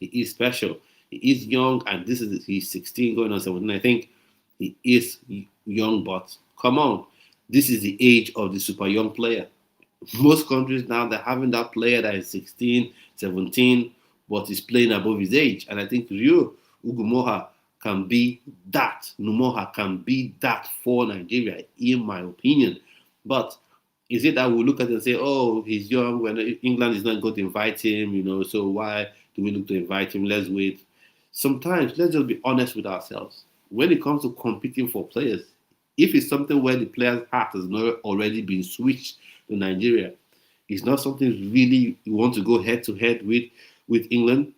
He is special. He is young, and he's 16 going on 17. I think he is young, but come on, this is the age of the super young player. Most countries now, they're having that player that is 16, 17, but is playing above his age. And I think Rio Ugumoha can be that. Numoha can be that for Nigeria, in my opinion. But is it that we look at it and say, oh, he's young, when England is not going to invite him, so why do we look to invite him? Let's wait. Sometimes, let's just be honest with ourselves. When it comes to competing for players, if it's something where the player's heart has not already been switched to Nigeria, it's not something really you want to go head to head with England,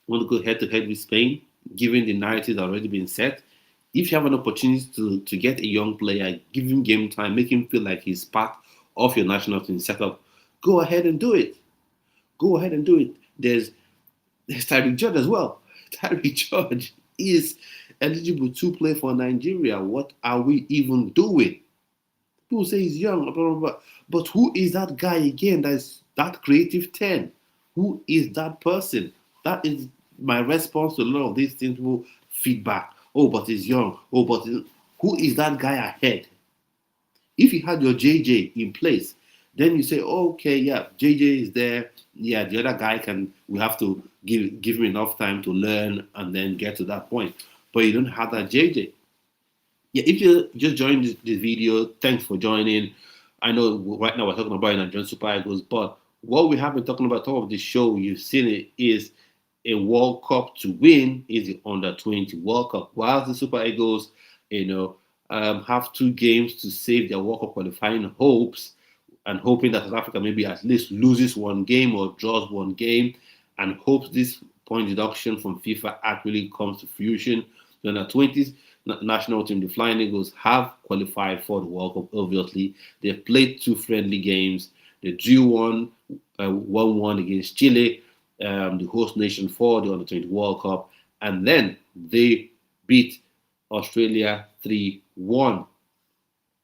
you want to go head to head with Spain, given the narrative that already been set. If you have an opportunity to get a young player, give him game time, make him feel like he's part of your national team setup, go ahead and do it. Go ahead and do it. There's Tyreek George as well. Tyreek George is eligible to play for Nigeria. What are we even doing? People say he's young, blah, blah, blah. But who is that guy again? That's that creative 10. Who is that person? That is my response to a lot of these things. People feedback. Oh, but he's young. Oh, but who is that guy ahead? If you had your JJ in place, then you say, oh, okay, yeah, JJ is there. Yeah, the other guy we have to give him enough time to learn and then get to that point. But you don't have that JJ. Yeah, if you just joined this video, thanks for joining. I know right now we're talking about Nigerian Super Eagles, but what we have been talking about top of the show, you've seen it, is a World Cup to win is the Under-20 World Cup. While the Super Eagles, have 2 games to save their World Cup qualifying hopes, and hoping that South Africa maybe at least loses 1 game or draws 1 game, and hopes this point deduction from FIFA actually comes to fruition. The Under-20s national team, the Flying Eagles, have qualified for the World Cup, obviously. They've played 2 friendly games. They drew 1-1 against Chile, the host nation for the Under-20 World Cup, and then they beat Australia 3-1.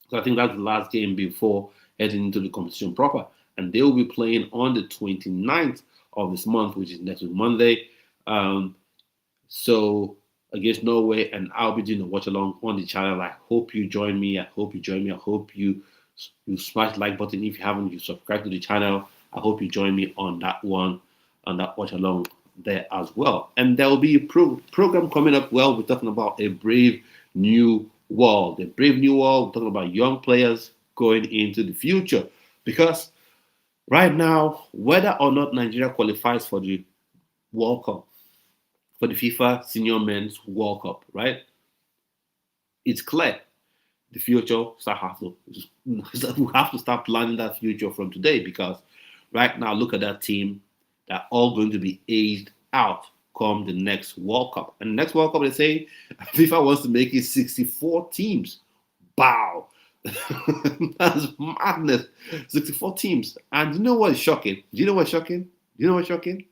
So I think that's the last game before heading into the competition proper. And they will be playing on the 29th of this month, which is next week, Monday. So against Norway, and I'll be doing a watch along on the channel. I hope you join me. I hope you smash the like button. If you haven't, you subscribe to the channel. I hope you join me on that one, on that watch along there as well. And there will be a program coming up. Well, we're talking about a brave new world. A brave new world. We're talking about young players going into the future. Because right now, whether or not Nigeria qualifies for the World Cup, for the FIFA Senior Men's World Cup, right? It's clear the future we have to start planning that future from today, because right now, look at that team. They're all going to be aged out come the next World Cup. And the next World Cup, they say FIFA wants to make it 64 teams. Wow. That's madness. 64 teams. And you know what is shocking? Do you know what's shocking? You know what's shocking?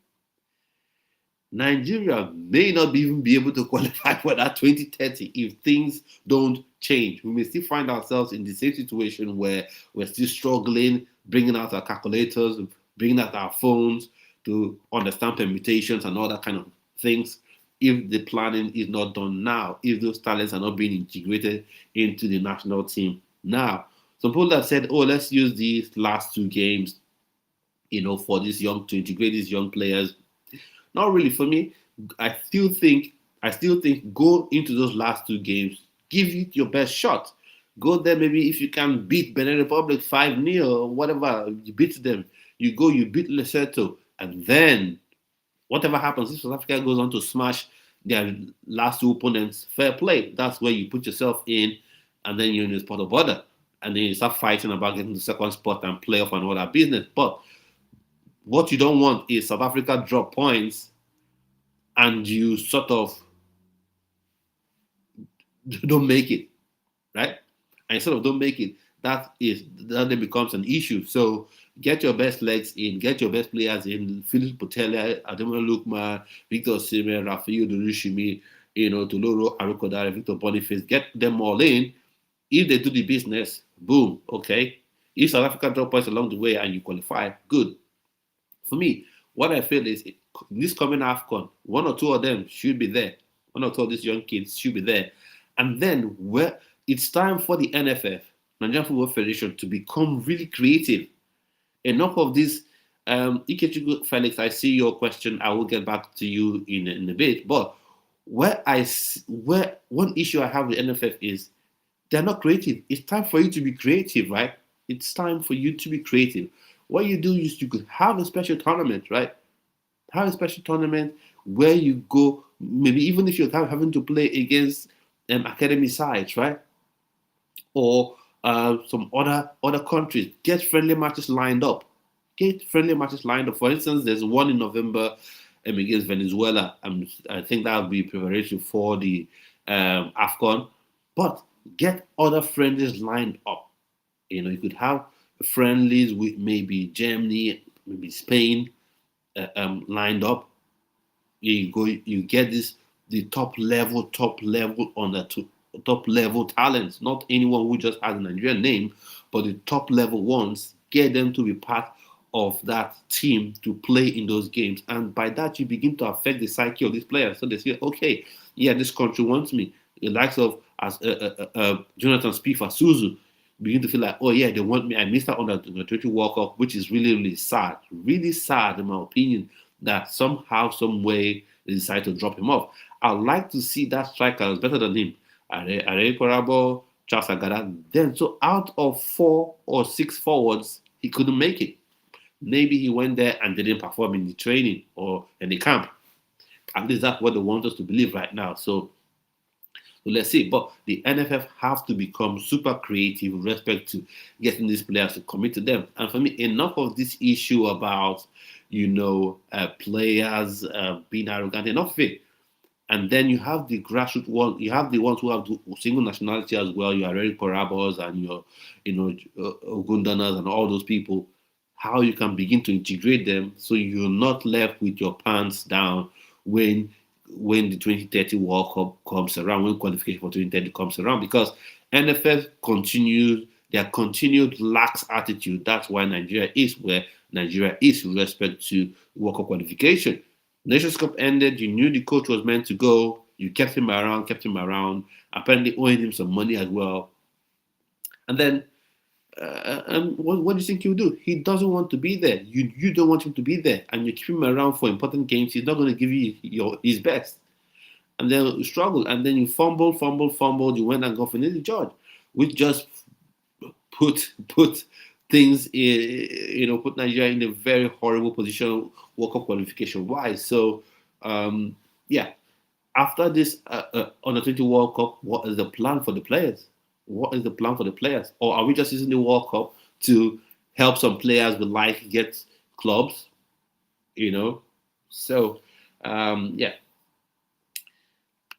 Nigeria may not even be able to qualify for that 2030 if things don't change. We may still find ourselves in the same situation where we're still struggling, bringing out our calculators, bringing out our phones to understand permutations and all that kind of things. If the planning is not done now, if those talents are not being integrated into the national team now. Some people have said, oh, let's use these last two games, for this young to integrate these young players. Not really for me. I still think go into those last two games, give it your best shot. Go there, maybe if you can beat Benin Republic 5-0 or whatever, you beat them. You go, you beat Lesotho, and then whatever happens, if South Africa goes on to smash their last two opponents, fair play. That's where you put yourself in, and then you're in the spot of order. And then you start fighting about getting the second spot and play off and all that business. But what you don't want is South Africa drop points and you sort of don't make it, right? And sort of don't make it, that then becomes an issue. So get your best legs in, get your best players in. Philip Potela, Ademola Lookman, Victor Osimhen, Rafael Durushimi, Toloro Arokodare, Victor Boniface. Get them all in. If they do the business, boom, okay. If South Africa drop points along the way and you qualify, good. For me, what I feel is this coming AFCON, one or two of them should be there. One or two of these young kids should be there. And then it's time for the NFF, Nigerian Football Federation, to become really creative. Enough of this. Ikechukwu Felix, I see your question. I will get back to you in a bit. But where one issue I have with NFF is they're not creative. It's time for you to be creative, right? It's time for you to be creative. What you do is you could have a special tournament, right? Have a special tournament where you go, maybe even if you're having to play against academy sides, right? Or some other countries. Get friendly matches lined up. Get friendly matches lined up. For instance, there's one in November against Venezuela. I think that will be preparation for the AFCON. But get other friendlies lined up. You could have friendlies with maybe Germany, maybe Spain lined up. You get the top level on the top level talents, not anyone who just has a Nigerian name, but the top level ones. Get them to be part of that team to play in those games, and by that you begin to affect the psyche of these players. So they say, okay, yeah, this country wants me. The likes of Jonathan Suzu begin to feel like, oh yeah, they want me. I missed out on the 20 World Cup, which is really, really sad. Really sad, in my opinion, that somehow, some way, they decide to drop him off. I'd like to see that striker who's better than him. Are Korabo, Charles Agada. Then, so out of 4 or 6 forwards, he couldn't make it. Maybe he went there and didn't perform in the training or in the camp. At least that's what they want us to believe right now. So let's see. But the NFF have to become super creative with respect to getting these players to commit to them. And for me, enough of this issue about, players being arrogant, enough of it. And then you have the grassroots one. You have the ones who have single nationality as well. You are Eric Korabos and your, Ogundanas and all those people. How you can begin to integrate them so you're not left with your pants down when the 2030 World Cup comes around, when qualification for 2030 comes around, because NFF continues their continued lax attitude. That's why Nigeria is where Nigeria is with respect to World Cup qualification. Nations Cup ended, you knew the coach was meant to go, you kept him around, apparently owing him some money as well. And then and what do you think he'll do? He doesn't want to be there. You don't want him to be there, and you keep him around for important games. He's not going to give you his best, and then you struggle, and then you fumble. You went and got Finidi George, which just put things in, put Nigeria in a very horrible position, World Cup qualification wise. So yeah, after this under 20 World Cup, what is the plan for the players? What is the plan for the players? Or are we just using the World Cup to help some players with life get clubs? So yeah.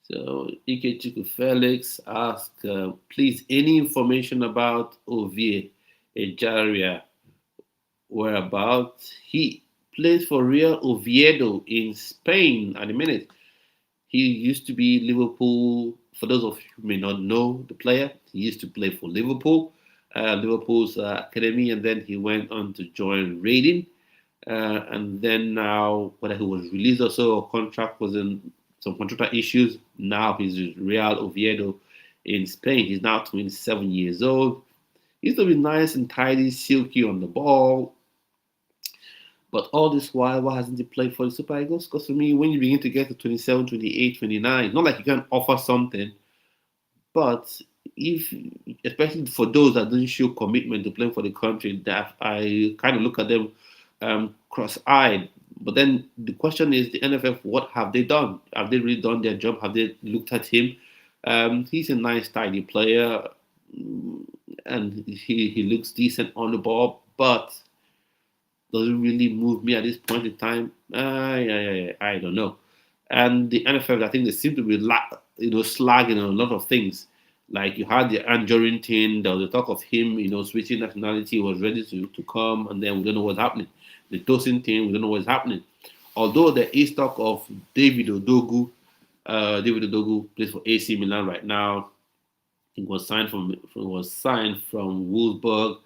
So Ikechukwu Felix asked, please, any information about Ovie Ejaria, whereabouts? He plays for Real Oviedo in Spain at the minute. He used to be Liverpool. For those of you who may not know the player, he used to play for Liverpool, Liverpool's academy, and then he went on to join Reading. And then now, whether he was released or so, or contract was in some contract issues. Now he's with Real Oviedo in Spain. He's now 27 years old. He's to be nice and tidy, silky on the ball. But all this while, why hasn't he played for the Super Eagles? Because for me, when you begin to get to 27, 28, 29, not like you can offer something, but if, especially for those that don't show commitment to playing for the country, that I kind of look at them cross-eyed. But then the question is, the NFF, what have they done? Have they really done their job? Have they looked at him? He's a nice, tidy player, and he looks decent on the ball, but doesn't really move me at this point in time. I don't know. And the NFL, I think they seem to be slagging on a lot of things. Like you had the Anjorin thing, there was a talk of him, switching nationality, was ready to come, and then we don't know what's happening. The Tosin thing, we don't know what's happening. Although there is talk of David Odogu. David Odogu plays for AC Milan right now. He was signed from Wolfsburg,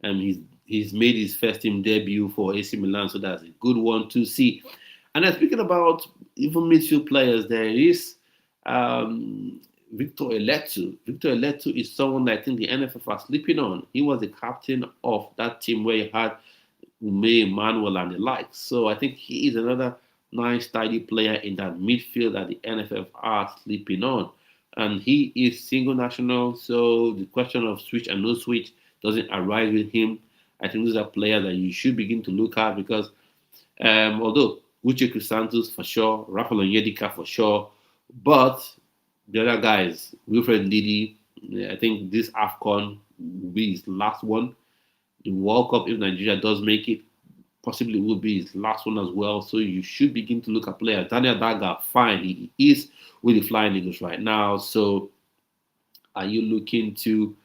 and he's made his first team debut for AC Milan, so that's a good one to see. And then speaking about even midfield players, there is Victor Eletu. Victor Eletu is someone that I think the NFF are sleeping on. He was the captain of that team where he had Ume Emmanuel and the likes. So I think he is another nice, tidy player in that midfield that the NFF are sleeping on. And he is single national, so the question of switch and no switch doesn't arise with him. I think these are players that you should begin to look at because although Uche Crisantos for sure, Rafael Onyedika for sure, but the other guys, Wilfred Ndidi, I think this AFCON will be his last one. The World Cup, if Nigeria does make it, possibly will be his last one as well. So you should begin to look at players. Daniel Daga, fine, he is with the Flying Eagles right now. So are you looking to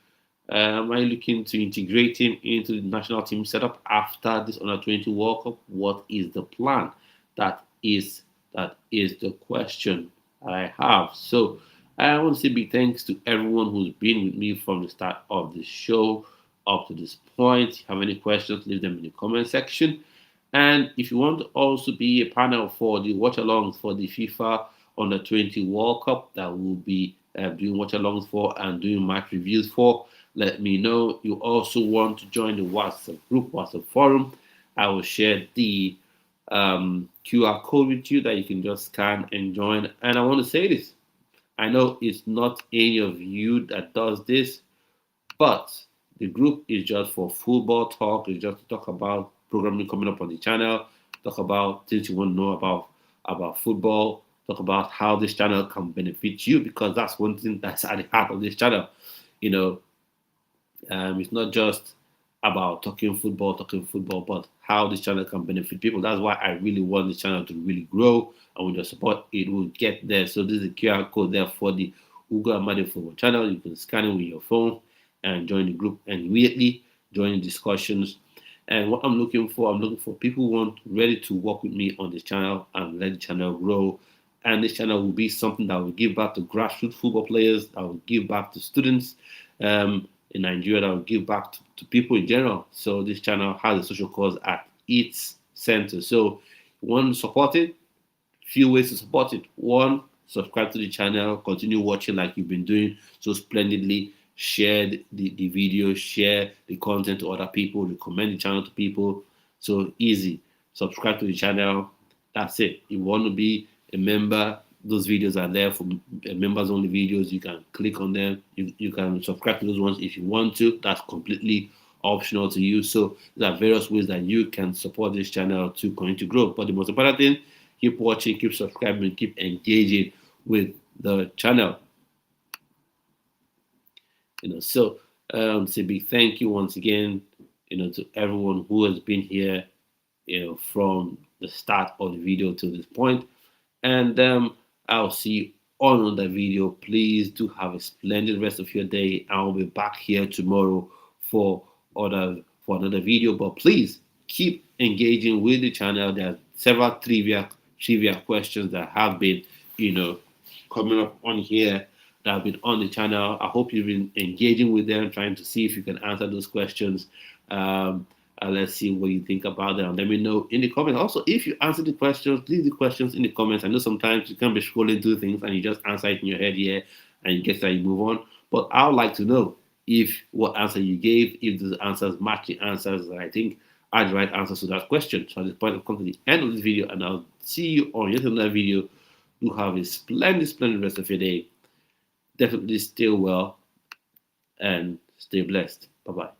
integrate him into the national team setup after this Under 20 World Cup? What is the plan? That is the question I have. So I want to say big thanks to everyone who's been with me from the start of the show up to this point. If you have any questions, leave them in the comment section. And if you want to also be a panel for the watch-alongs for the FIFA Under 20 World Cup that will be doing watch-alongs for and doing match reviews for, let me know. You also want to join the WhatsApp group, WhatsApp forum. I will share the QR code with you that you can just scan and join. And I want to say this. I know it's not any of you that does this, but the group is just for football talk. It's just to talk about programming coming up on the channel, talk about things you want to know about football, talk about how this channel can benefit you, because that's one thing that's at the heart of this channel. It's not just about talking football, but how this channel can benefit people. That's why I really want this channel to really grow, and with your support, it will get there. So this is the QR code there for the Ugo Amade Football channel. You can scan it with your phone and join the group and immediately join the discussions. And what I'm looking for people who ready to work with me on this channel and let the channel grow. And this channel will be something that will give back to grassroots football players, that will give back to students in Nigeria, that will give back to people in general. So this channel has a social cause at its center. So you want to support it? Few ways to support it. One, subscribe to the channel, continue watching like you've been doing so splendidly. Share the video, share the content to other people, recommend the channel to people. So easy. Subscribe to the channel. That's it. You want to be a member, those videos are there for members only videos. You can click on them. You can subscribe to those ones if you want to. That's completely optional to you. So there are various ways that you can support this channel to continue to grow. But the most important thing, keep watching, keep subscribing, keep engaging with the channel. So say big thank you once again, to everyone who has been here, from the start of the video to this point. And I'll see you on another video. Please do have a splendid rest of your day. I'll be back here tomorrow for another video. But please keep engaging with the channel. There are several trivia questions that have been, coming up on here that have been on the channel. I hope you've been engaging with them, trying to see if you can answer those questions. Let's see what you think about them. Let me know in the comments. Also, if you answer the questions, leave the questions in the comments. I know sometimes you can be scrolling through things and you just answer it in your head here and you get that you move on. But I would like to know if what answer you gave, if those answers match the answers that I think are the right answers to that question. So at this point, I've come to the end of this video and I'll see you on yet another video. Do have a splendid rest of your day. Definitely stay well and stay blessed. Bye-bye.